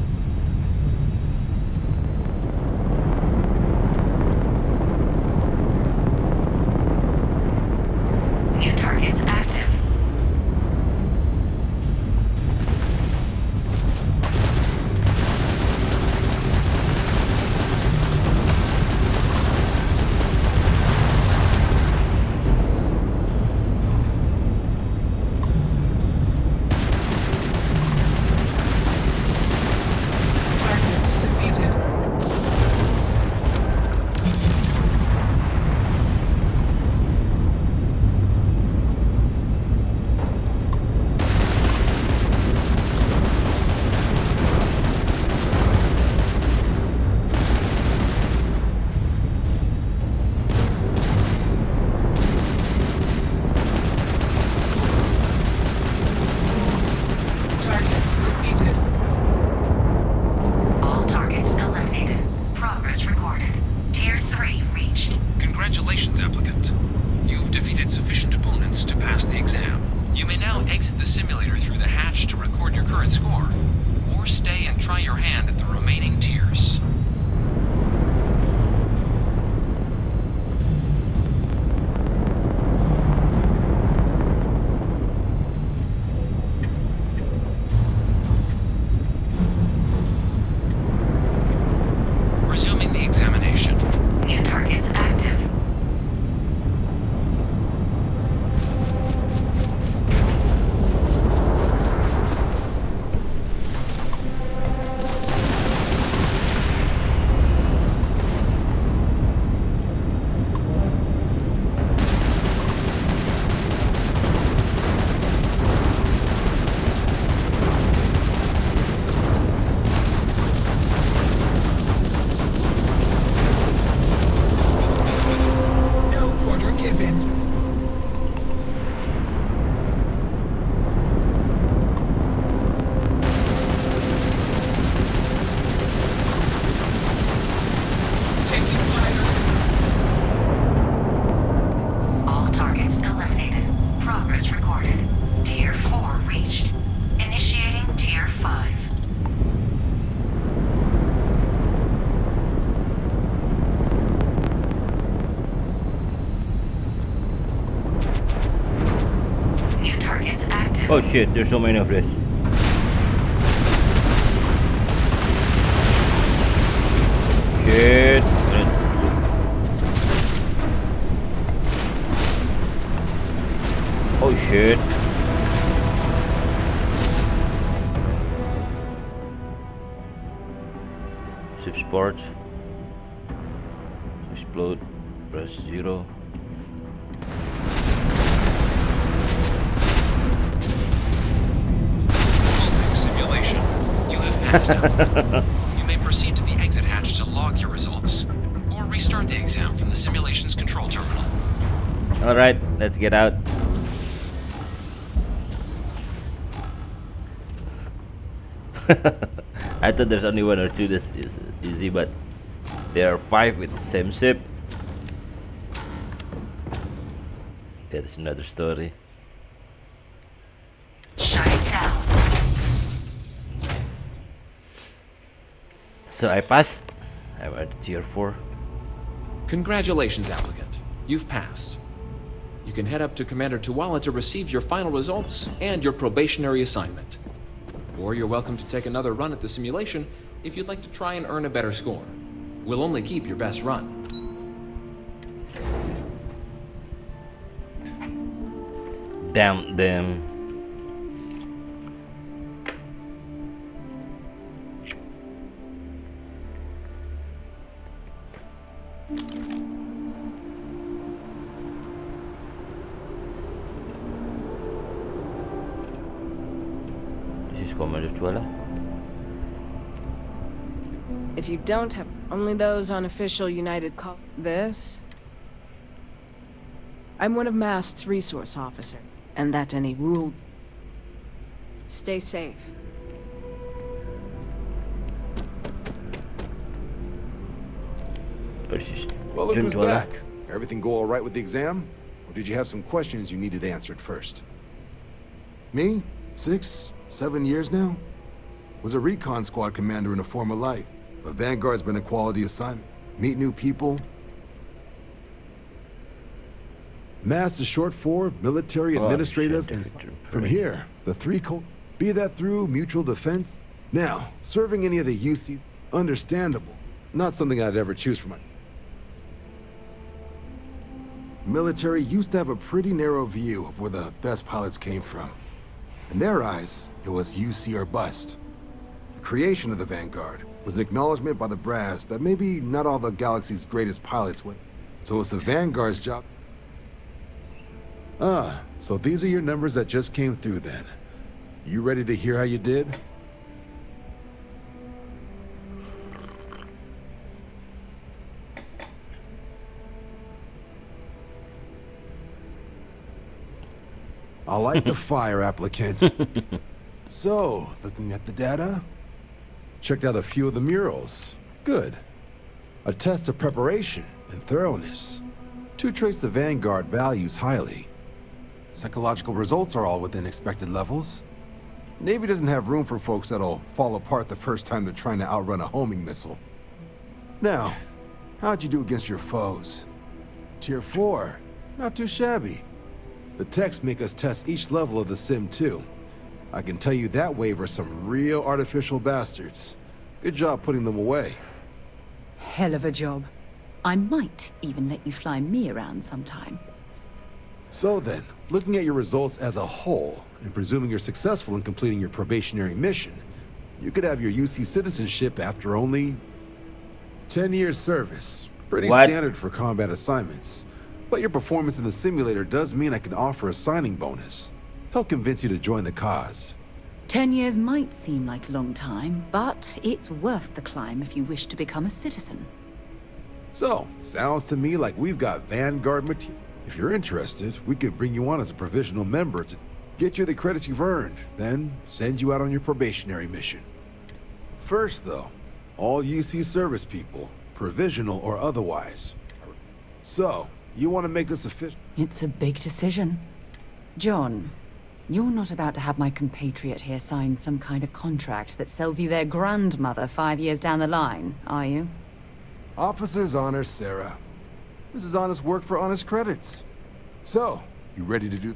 New targets active. All targets eliminated. Progress recorded. Tier 3 reached. Congratulations, applicant. You've defeated sufficient opponents to pass the exam. You may now exit the simulator through the hatch to record your current score, or stay and try your hand at the remaining tiers. Resuming the examination. New targets active. No quarter given. Taking fire. All targets eliminated. Progress recorded. Tier 4 reached. Initiating Tier 5. New targets active. Oh shit, there's so many of this. Shit. Oh shit. Ship sports. Explode. Press 0. Vaulting simulation. You have passed out. You may proceed to the exit hatch to log your results, or restart the exam from the simulation's control terminal. Alright, let's get out. I thought there's only 1 or 2 that is easy, but there are 5 with the same ship. That's another story. Shutting down. So I passed. I'm at tier 4. Congratulations, applicant. You've passed. You can head up to Commander Tuwala to receive your final results and your probationary assignment. Or you're welcome to take another run at the simulation if you'd like to try and earn a better score. We'll only keep your best run. Damn them. This is Commander Tuwala. If you don't have only those on official United Call this, I'm one of Mast's resource officer, and that any rule. Stay safe. Well, look who's back. Everything go all right with the exam? Or did you have some questions you needed answered first? Me? 6, 7 years now? Was a recon squad commander in a former life. But Vanguard's been a quality assignment. Meet new people. MASS is short for Military Administrative and from here, the 3 be that through mutual defense. Now, serving any of the UCs, understandable. Not something I'd ever choose for my... Military used to have a pretty narrow view of where the best pilots came from. In their eyes, it was UC or bust. The creation of the Vanguard was an acknowledgement by the brass that maybe not all the galaxy's greatest pilots would. So it's the Vanguard's job. Ah, so these are your numbers that just came through then. You ready to hear how you did? I like the fire, applicant. So, looking at the data, checked out a few of the murals. Good. A test of preparation and thoroughness. 2 traits the Vanguard values highly. Psychological results are all within expected levels. Navy doesn't have room for folks that'll fall apart the first time they're trying to outrun a homing missile. Now, how'd you do against your foes? Tier 4. Not too shabby. The techs make us test each level of the sim too. I can tell you that wave are some real artificial bastards. Good job putting them away. Hell of a job. I might even let you fly me around sometime. So then, looking at your results as a whole, and presuming you're successful in completing your probationary mission, you could have your UC citizenship after only 10 years service. Pretty standard for combat assignments. But your performance in the simulator does mean I can offer a signing bonus. Help convince you to join the cause. 10 years might seem like a long time, but it's worth the climb if you wish to become a citizen. So, sounds to me like we've got Vanguard material. If you're interested, we could bring you on as a provisional member to get you the credits you've earned, then send you out on your probationary mission. First, though, all UC service people, provisional or otherwise. So, you want to make this official? It's a big decision. John, you're not about to have my compatriot here sign some kind of contract that sells you their grandmother 5 years down the line, are you? Officer's honor, Sarah. This is honest work for honest credits. So, you ready to do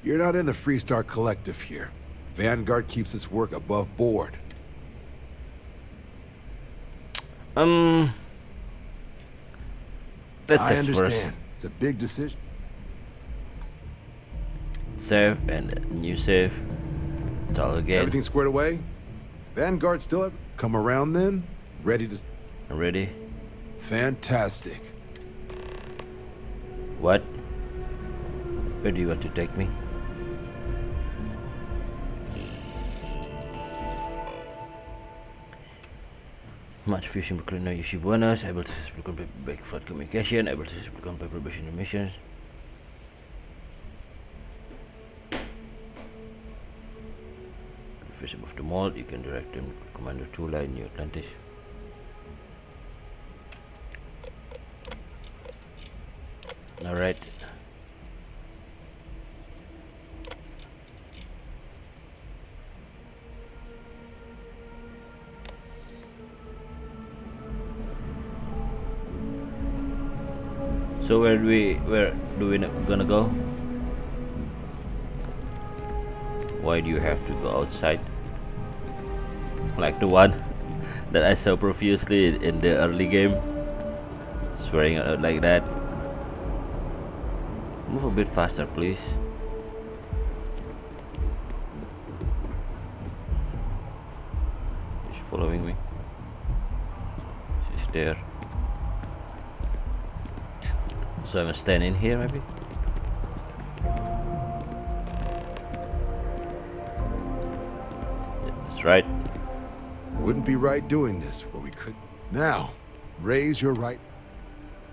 You're not in the Freestar Collective here. Vanguard keeps its work above board. Um, let's I save first. understand. It's a big decision. Save and new save. Start again. Everything squared away? Vanguard still hasn't come around then? Ready to... Ready? Fantastic. What? Where do you want to take me? Much fusion between UC bonus, able to become back flight communication, able to become by probation missions. Fish above the mold, you can direct them to Commander 2 line New Atlantis. Alright. So where do we gonna go? Why do you have to go outside? Like the one that I saw profusely in the early game. Swearing out like that. Move a bit faster, please. She's following me. She's there. So I'm standing here, maybe? Yeah, that's right. Wouldn't be right doing this where we could. Now, raise your right.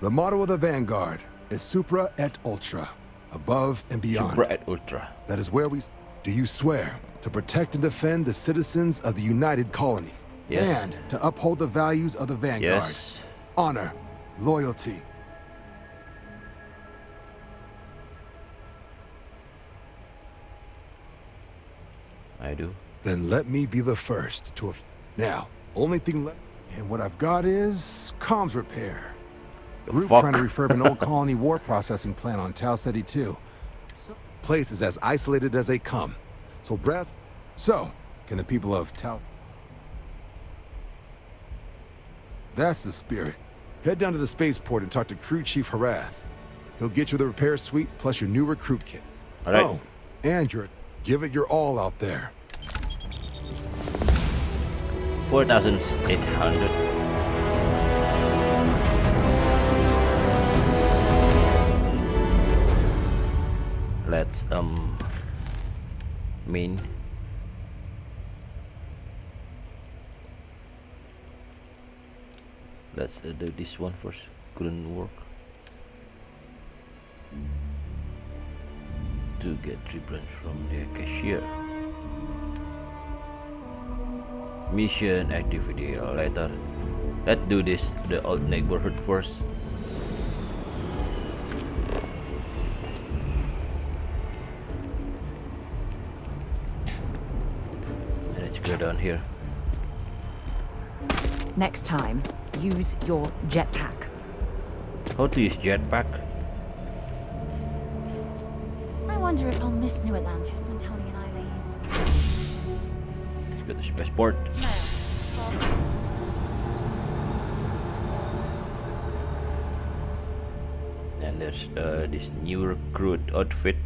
The motto of the Vanguard is Supra et Ultra, above and beyond. Supra et Ultra. That is where we... Do you swear to protect and defend the citizens of the United Colonies? Yes. And to uphold the values of the Vanguard? Yes. Honor, loyalty. I do. Then let me be the first to... Now, only thing left... And what I've got is... comms repair. Group trying to refurb an old colony war processing plant on Tau Ceti 2. Place is as isolated as they come. So brass... So, can the people of Tau... That's the spirit. Head down to the spaceport and talk to Crew Chief Harath. He'll get you the repair suite plus your new recruit kit. All right. Oh, and give it your all out there. 4,800. Let's mean let's do this one first. Couldn't work. To get treatment from the cashier. Mission activity later. Let's do this the old neighborhood first. Let's go down here. Next time, use your jetpack. How to use jetpack? I wonder if I'll miss New Atlantis when Tony and I leave. Let's go to spaceport. And there's this new recruit outfit.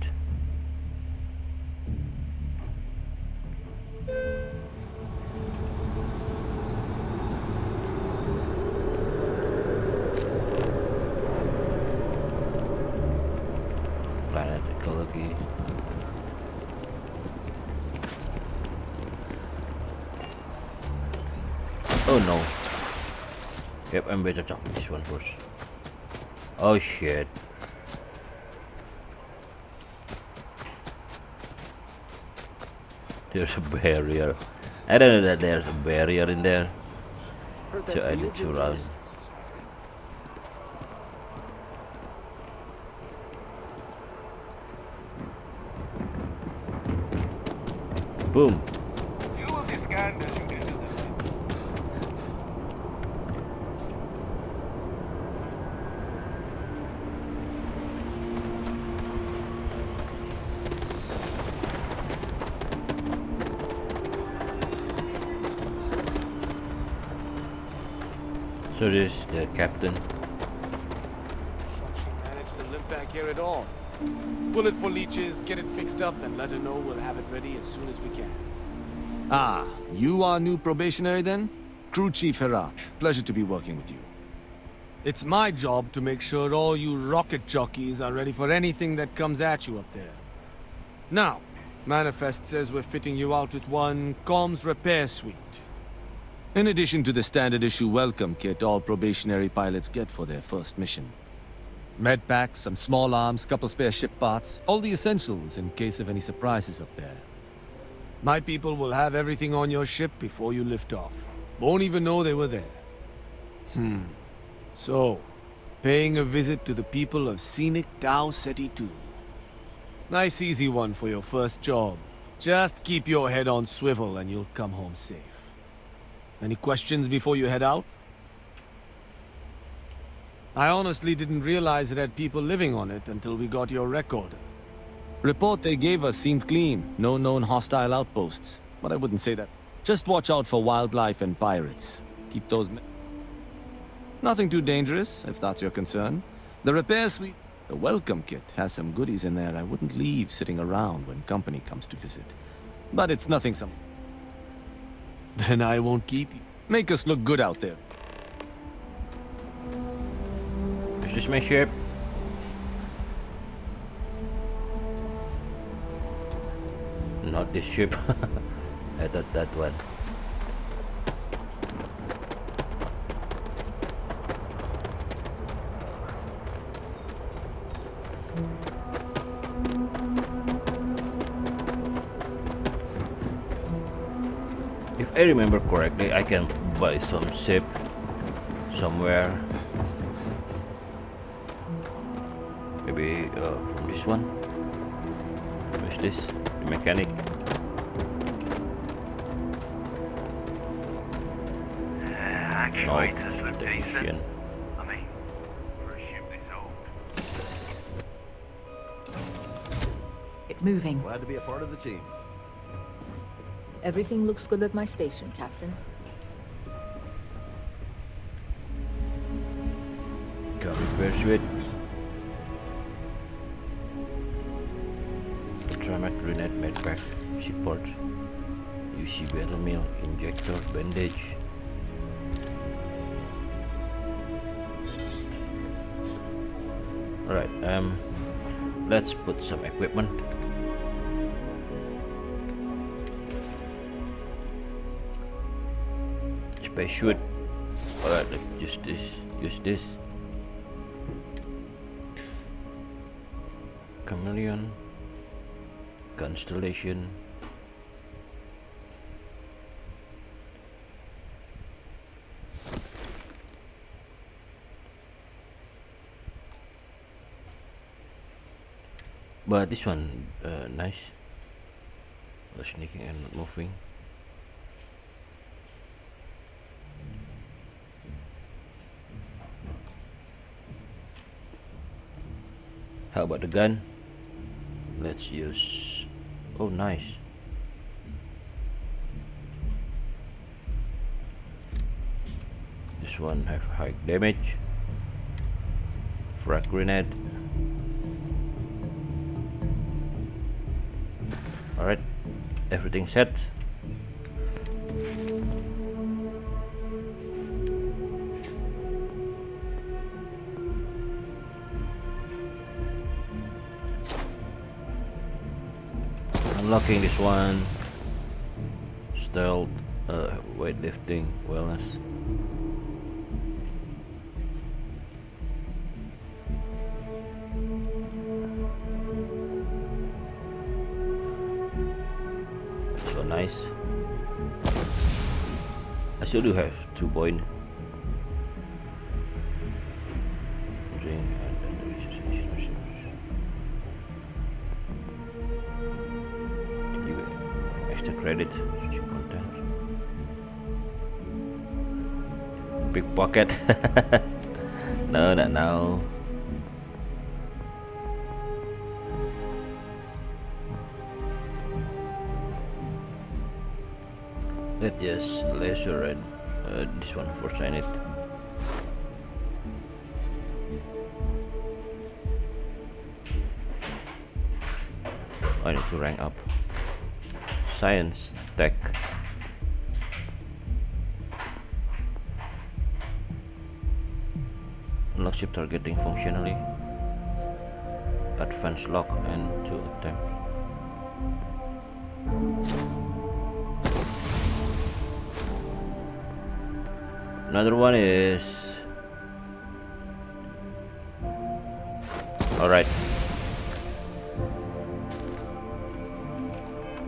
Planet ecology. Oh no. Yep, I'm better talk this one first. Oh shit. There's a barrier. I don't know that there's a barrier in there. So I need to run. Boom. So this is the captain. She managed to limp back here at all. Bullet for leeches, get it fixed up, and let her know we'll have it ready as soon as we can. Ah, you are new probationary then? Crew Chief Herat. Pleasure to be working with you. It's my job to make sure all you rocket jockeys are ready for anything that comes at you up there. Now, Manifest says we're fitting you out with one comms repair suite. In addition to the standard issue welcome kit all probationary pilots get for their first mission. Med packs, some small arms, couple spare ship parts, all the essentials in case of any surprises up there. My people will have everything on your ship before you lift off. Won't even know they were there. So, paying a visit to the people of scenic Tau Ceti 2. Nice easy one for your first job. Just keep your head on swivel and you'll come home safe. Any questions before you head out? I honestly didn't realize it had people living on it until we got your recorder. Report they gave us seemed clean. No known hostile outposts. But I wouldn't say that. Just watch out for wildlife and pirates. Keep those... Nothing too dangerous, if that's your concern. The repair suite, the welcome kit, has some goodies in there I wouldn't leave sitting around when company comes to visit. But it's nothing some... Then I won't keep you. Make us look good out there. Is this my ship? Not this ship. I thought that one. If I remember correctly, I can buy some ship somewhere. Maybe from this one. Where's this? The mechanic. Actuators look decent. Technician. I mean, for a ship this old. It moving. Glad to be a part of the team. Everything looks good at my station, Captain. Got repair suite. Ultramat grenade medpack, support, UC battle meal, injector, bandage. Alright, let's put some equipment. Space suit. Alright, let's use this. Chameleon. Constellation. But this one nice. Sneaking and not moving. How about the gun? Let's use... Oh, nice. This one have high damage. Frag grenade. Alright, everything set. Unlocking this one. Stealth, weightlifting, wellness. So nice. I still do have 2 points. Credit content. Pickpocket. No, not now. Let's just laser and this one for sign it. I need to rank up. Science, tech. Unlock ship targeting functionally. Advanced lock and 2 attempts. Another one is alright.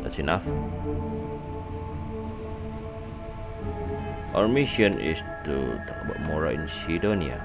That's enough. Our mission is to talk about Mora in Sidonia.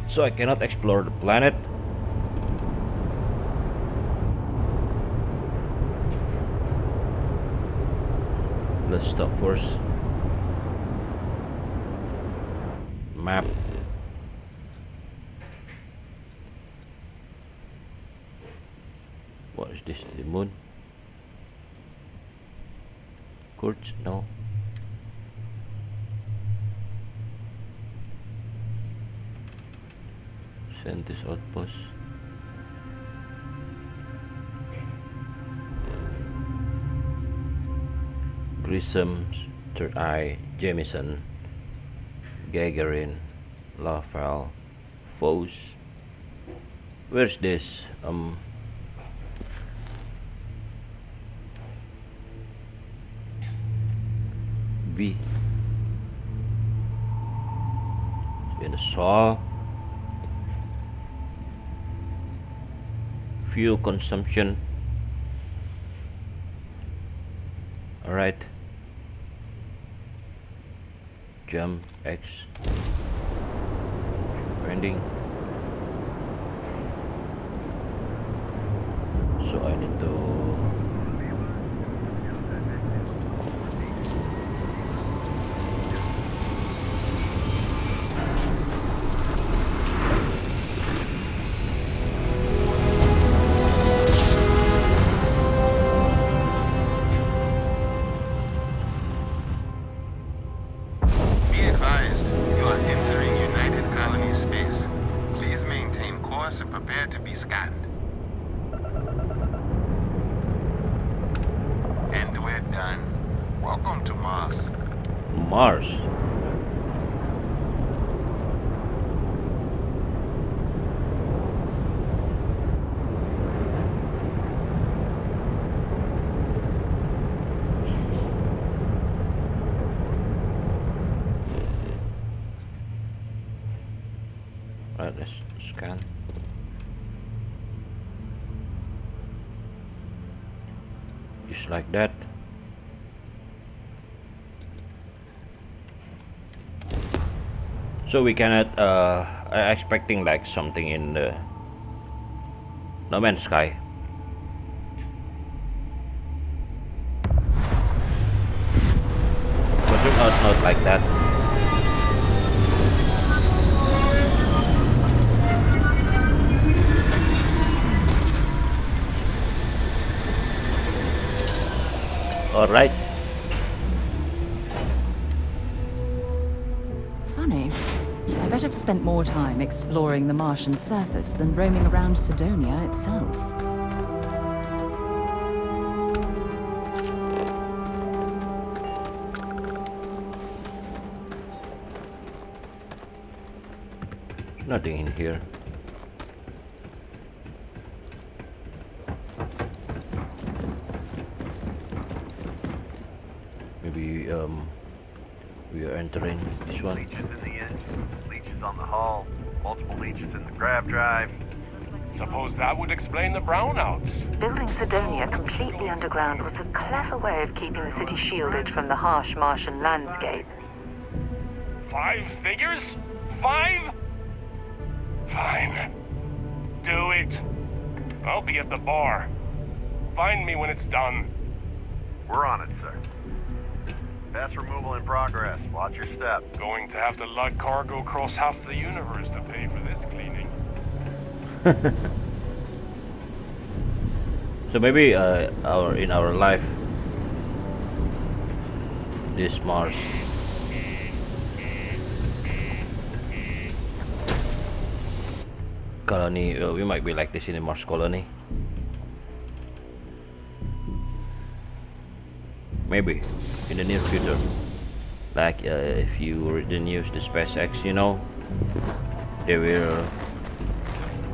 So I cannot explore the planet. Let's stop first. Map. What is this? The moon? Quartz? No. Scientist outpost. Grissom, Third Eye, Jameson, Gagarin, Lafal, Foes. Where's this? V. In the saw. Fuel consumption. Alright. Jump X. Pending. So I need to Mars. Right, let's scan. Just like that. So we cannot expecting like something in the No Man's Sky. But it's not like that. All right. Funny. I bet I've spent more time exploring the Martian surface than roaming around Sidonia itself. Nothing in here. Maybe we are entering this one. Leeches in the engine, leeches on the hull, multiple leeches in the grav drive. Suppose that would explain the brownouts. Building Sidonia completely underground was a clever way of keeping the city shielded from the harsh Martian landscape. 5 figures? 5? Fine. Do it. I'll be at the bar. Find me when it's done. We're on it, sir. Pass removal in progress. Watch your step. Going to have to lug cargo across half the universe to pay for this cleaning. So maybe in our life, this Mars colony, we might be like this in a Mars colony. Maybe in the near future, like if you read the news, the SpaceX, you know, they will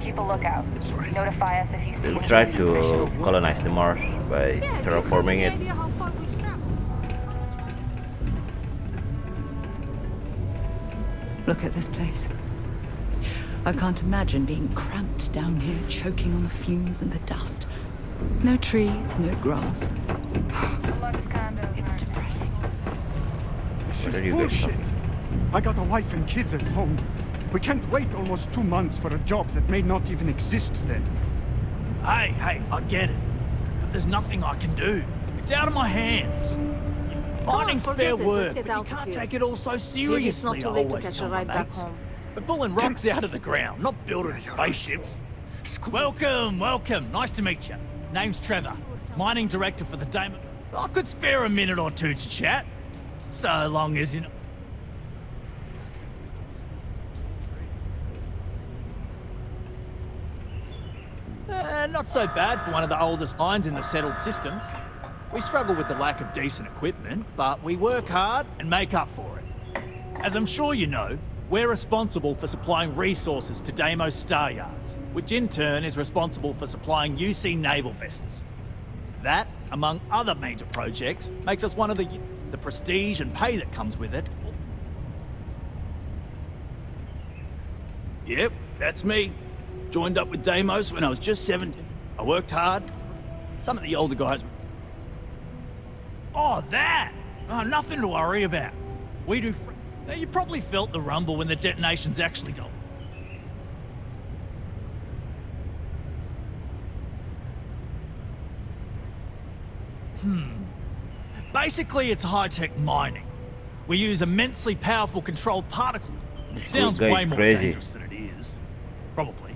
Keep a lookout. Notify us if you see anything try to suspicious. colonize the Mars by terraforming it. Look at this place. I can't imagine being cramped down here, choking on the fumes and the dust. No trees, no grass. It's depressing. This Where is did you get bullshit. from? I got a wife and kids at home. We can't wait almost 2 months for a job that may not even exist then. Hey, I get it. But there's nothing I can do. It's out of my hands. Mining's fair work, but you can't take it all so seriously, I always tell my mates. We're pulling rocks out of the ground, not building spaceships. Welcome. Nice to meet you. Name's Trevor, mining director for the Damon. I could spare a minute or two to chat. So long as you know. Not so bad for one of the oldest mines in the settled systems. We struggle with the lack of decent equipment, but we work hard and make up for it. As I'm sure you know, we're responsible for supplying resources to Deimos Star Yards, which in turn is responsible for supplying UC naval vessels. That, among other major projects, makes us one of the prestige and pay that comes with it. Yep, that's me. Joined up with Deimos when I was just 17. I worked hard. Some of the older guys... Oh, that! Oh, nothing to worry about. We do... You probably felt the rumble when the detonations actually go. Basically, it's high-tech mining. We use immensely powerful controlled particles. It sounds way more dangerous than it is. Probably.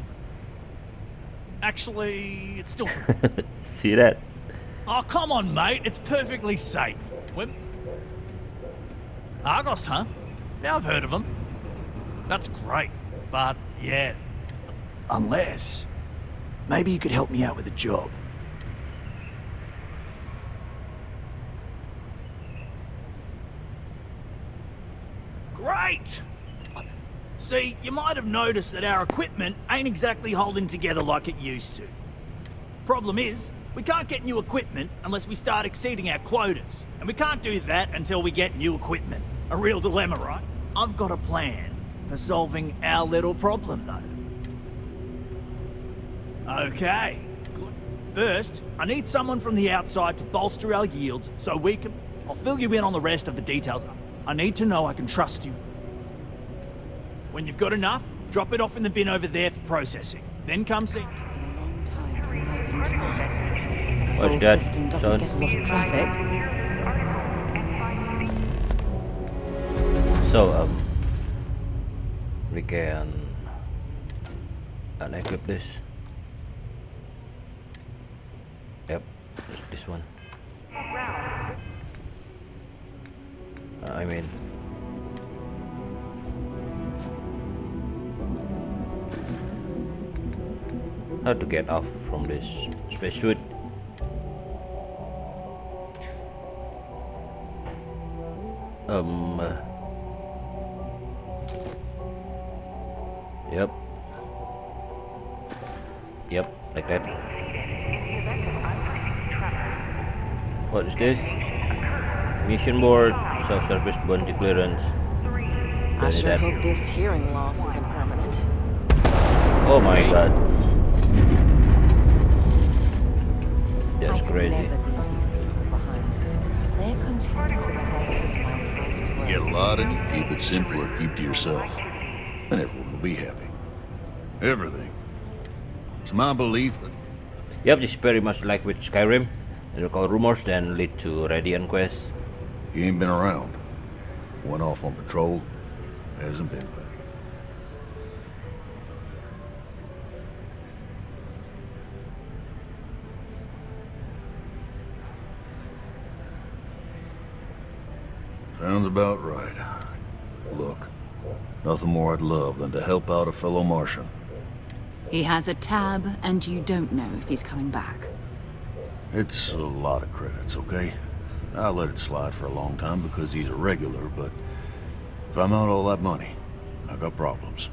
Actually, it's still... See that? Oh, come on, mate. It's perfectly safe. Argos, huh? Yeah, I've heard of them. That's great. But, yeah. Unless... maybe you could help me out with a job. Great! See, you might have noticed that our equipment ain't exactly holding together like it used to. Problem is, we can't get new equipment unless we start exceeding our quotas. And we can't do that until we get new equipment. A real dilemma, right? I've got a plan for solving our little problem, though. Okay. First, I need someone from the outside to bolster our yields so we can... I'll fill you in on the rest of the details. I need to know I can trust you. When you've got enough, drop it off in the bin over there for processing. Then come see... Since I've been to Mars. Sol system doesn't get a lot of traffic. So we can unequip this. Yep, this one. I mean, how to get off from this spacesuit? Yep. Yep, like that. What is this? Mission board, self-service bounty clearance. I sure hope this hearing loss isn't permanent. Oh my god. That's crazy. Never leave these people behind. Their continued success is my life's work. Get a lot and you keep it simple or keep to yourself. And everyone will be happy. Everything. It's my belief that Yep, this is very much like with Skyrim. Local rumors then lead to Radiant quests. He ain't been around. Went off on patrol. Hasn't been back. Sounds about right. Look, nothing more I'd love than to help out a fellow Martian. He has a tab, and you don't know if he's coming back. It's a lot of credits, okay? I let it slide for a long time because he's a regular, but if I'm out all that money, I got problems.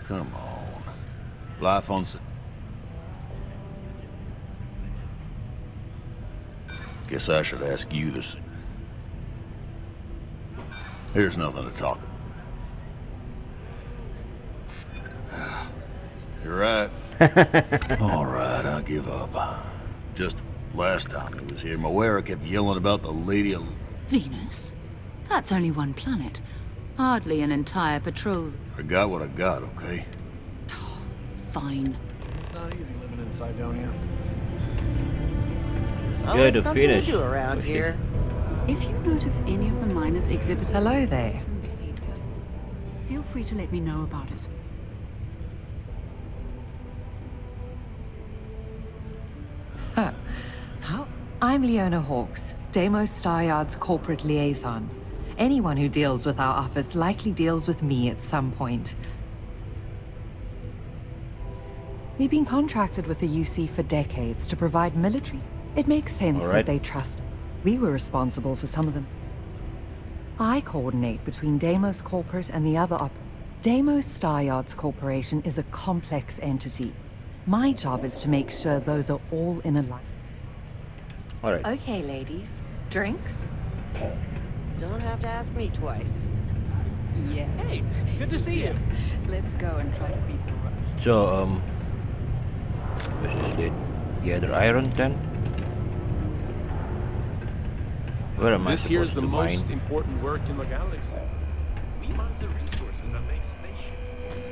Come on. Life on... Guess I should ask you this. Here's nothing to talk about. You're right. All right, I give up. Just last time he was here, Moera kept yelling about the Lady... Venus? That's only one planet. Hardly an entire patrol. I got what I got, okay? Fine. It's not easy living in Cydonia. There's Yeah, always to something finish. to do around here. If you notice any of the miners exhibit Hello there. some behavior, feel free to let me know about it. I'm Leona Hawkes, Deimos Staryard's corporate liaison. Anyone who deals with our office likely deals with me at some point. We've been contracted with the UC for decades to provide military. It makes sense All right. that they trust. We were responsible for some of them. I coordinate between Deimos Corporate and the other Deimos Staryards Corporation is a complex entity. My job is to make sure those are all in alignment. All right. Okay, ladies. Drinks? Don't have to ask me twice. Yes. Hey, good to see you. Let's go and try to beat the rush. So, where's this gather iron then? Where am I This here's supposed the to most mine? important work in the galaxy. We mine the resources that make spaceships.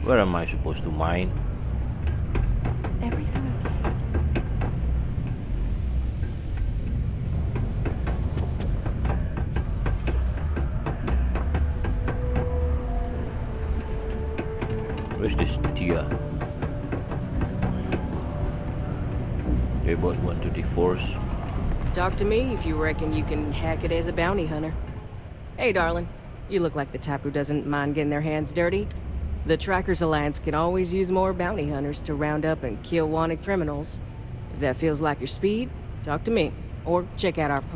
Where am I supposed to mine? Everything okay? Where's this Tia? They bought 1 to the force. Talk to me if you reckon you can hack it as a bounty hunter. Hey, darling. You look like the type who doesn't mind getting their hands dirty. The Trackers Alliance can always use more bounty hunters to round up and kill wanted criminals. If that feels like your speed, talk to me. Or check out our post.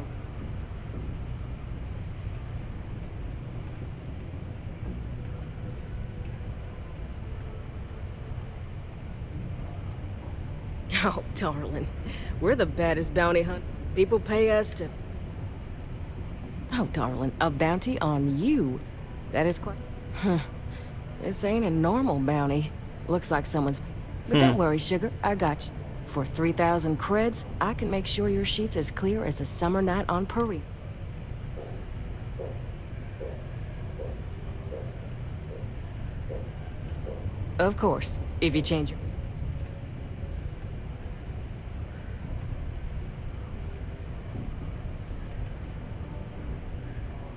Oh, darling. We're the baddest bounty hunt. People pay us to... Oh, darling, a bounty on you. That is quite... This ain't a normal bounty. Looks like someone's... But don't worry, sugar. I got you. For 3,000 creds, I can make sure your sheet's as clear as a summer night on Paris. Of course, if you change your...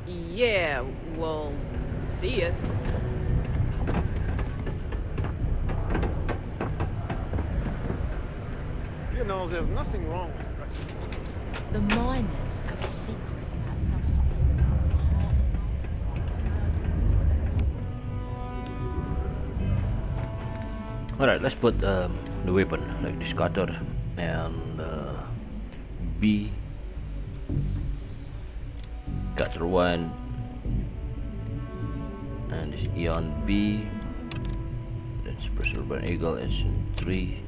Yeah, well, see ya. You know, there's nothing wrong with practice. The miners have secretly had some Alright, let's put the weapon, like the scatter and B. Cutter 1 and this Eon B. That's Preserver Eagle Engine 3.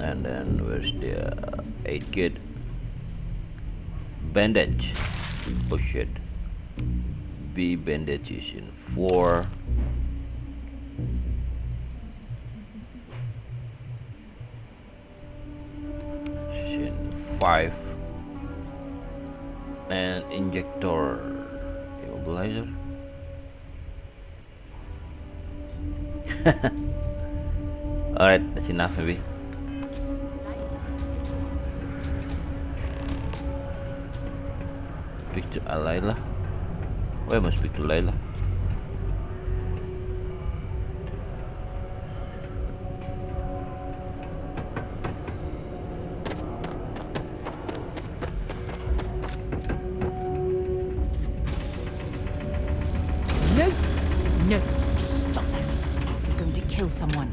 And then where's the 8 kit? Bandage. Oh shit. B bandages in 4. In 5. And injector immobilizer. Alright, that's enough maybe. Speak to Layla. Why am I speak to Layla? No! No! Just stop that. You're going to kill someone.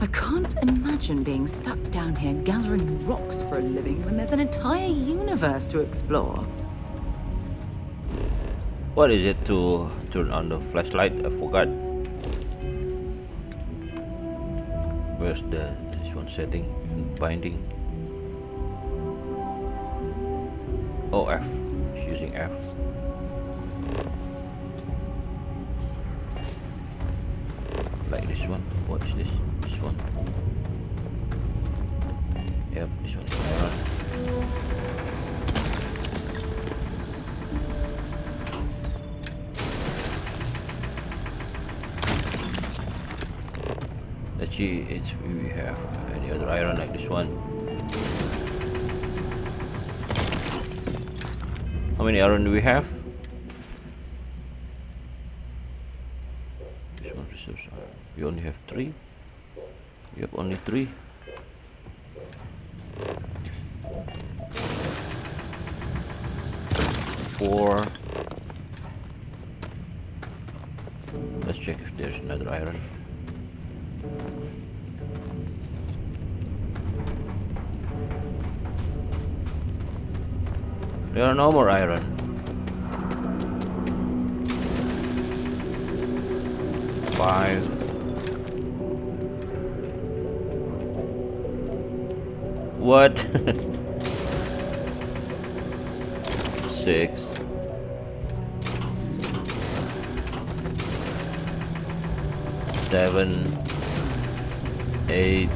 I can't imagine being stuck down here gathering rocks for a living when there's an entire universe to explore. What is it to turn on the flashlight? I forgot. Where's this one setting? Binding. Oh, F. It's using F. Like this one. What is this? This one. Yep, this one is iron. Let's see if we have any other iron like this one. How many iron do we have? This one reserves iron. We only have 3. Yep, only 3. Four. Let's check if there's another iron. There are no more iron. Five. What? 6. 7. 8.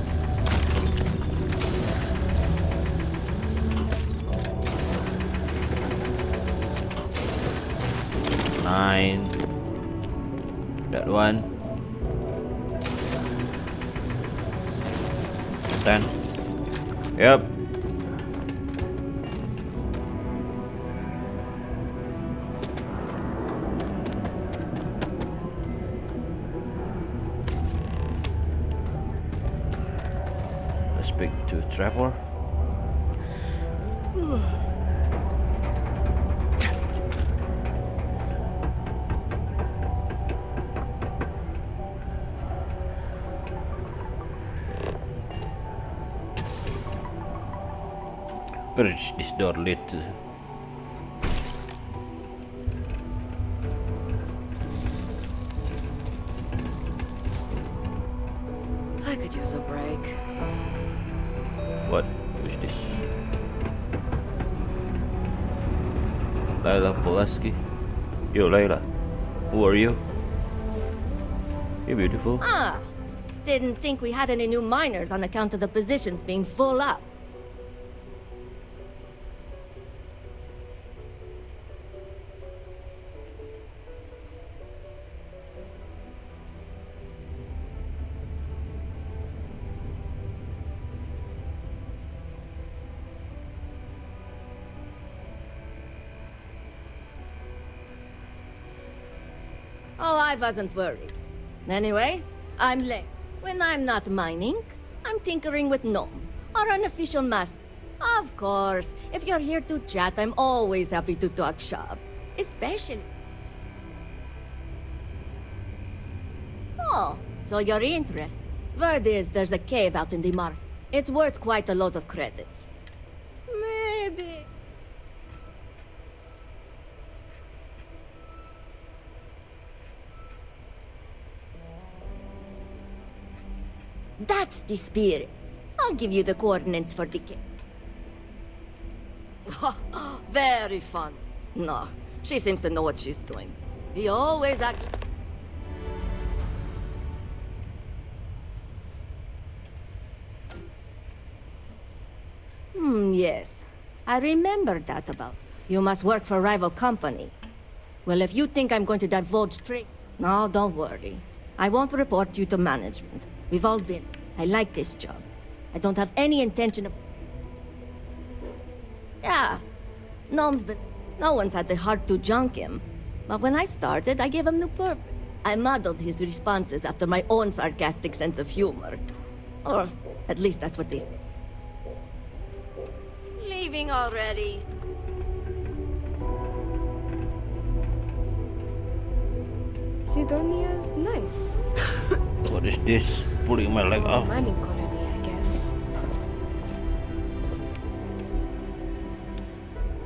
9. That one. 10. Yep. Let's speak to Trevor. Where is this door lead to? I could use a break. What? Who's this? Layla Pulaski. Yo, Layla. Who are you? You're beautiful. Ah! Didn't think we had any new miners on account of the positions being full up. Oh, I wasn't worried. Anyway, I'm late. When I'm not mining, I'm tinkering with Gnome, our unofficial master. Of course, if you're here to chat, I'm always happy to talk shop. Especially... Oh, so you're interested. Word is there's a cave out in the market. It's worth quite a lot of credits. Maybe... That's the spirit. I'll give you the coordinates for the cave. Very fun. No, She seems to know what she's doing. He always acts... yes. I remember that about... You must work for a rival company. Well, if you think I'm going to divulge trade... No, don't worry. I won't report you to management. We've all been. I like this job. I don't have any intention of... Yeah. Gnome's been... No one's had the heart to junk him. But when I started, I gave him new purpose. I modeled his responses after my own sarcastic sense of humor. Or, at least that's what they say. Leaving already? Sidonia's nice. What is this? Pulling my leg off. Mining colony, I guess.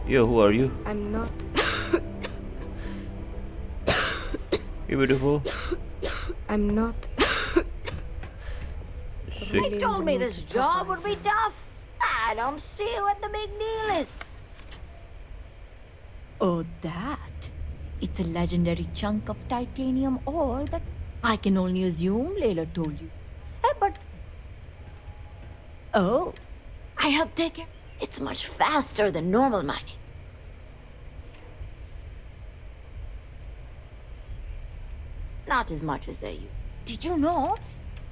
Yo, who are you? I'm not. You beautiful. I'm not. Sick. They told me this job would be tough. I don't see what the big deal is. Oh, that. It's a legendary chunk of titanium ore that I can only assume Layla told you. But... Oh, I helped take it. It's much faster than normal mining. not as much as they use. Did you know?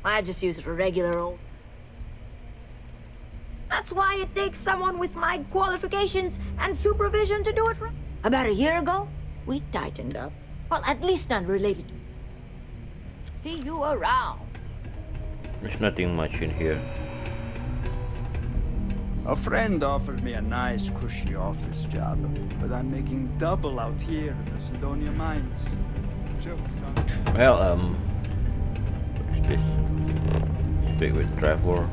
I just use regular old. That's why it takes someone with my qualifications and supervision to do it right. About a year ago, we tightened up. Well, at least not related to... See you around. There's nothing much in here. A friend offered me a nice, cushy office job, but I'm making double out here in the Sidonia mines. Jokes on. Well, what is this? Speak with Trevor.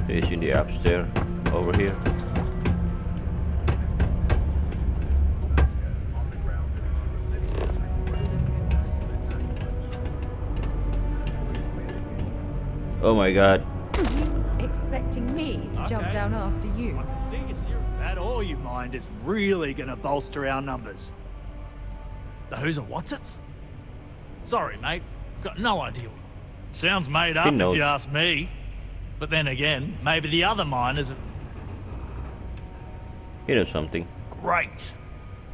He's in the upstairs over here. Oh my god. Expecting me to jump down after you? I can see you're serious. That all you mind is really gonna bolster our numbers. The who's and what's it's? Sorry, mate. I've got no idea. Sounds made up if you ask me. But then again, maybe the other miners are... He knows something. Great.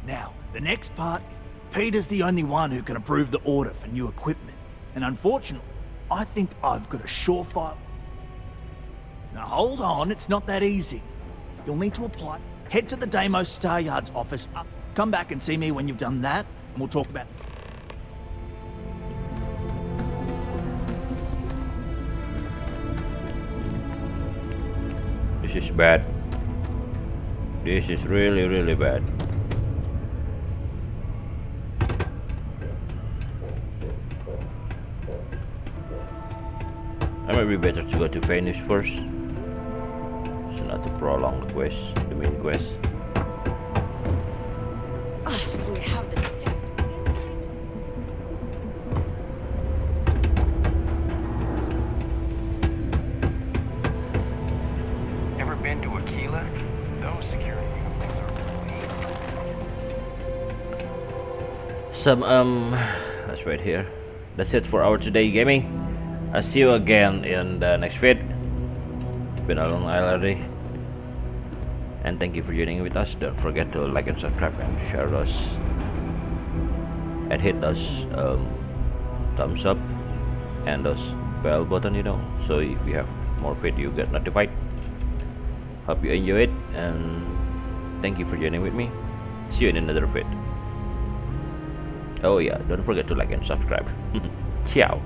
Now, the next part is Peter's the only one who can approve the order for new equipment. And unfortunately, I think I've got a surefire... Now hold on, it's not that easy. You'll need to apply. Head to the Deimos Star Yard's office. Come back and see me when you've done that, and we'll talk about... This is bad. This is really, really bad. It might be better to go to Venus first, so not to prolong the quest, the main quest. We have the Ever been to Aquila? Those security uniforms are clean. That's right here. That's it for our today gaming. I'll see you again in the next vid. It's been a long while already. And thank you for joining with us. Don't forget to like and subscribe and share us. And hit those thumbs up and those bell button, you know. So if we have more vid, you get notified. Hope you enjoy it. And thank you for joining with me. See you in another vid. Oh yeah, don't forget to like and subscribe. Ciao.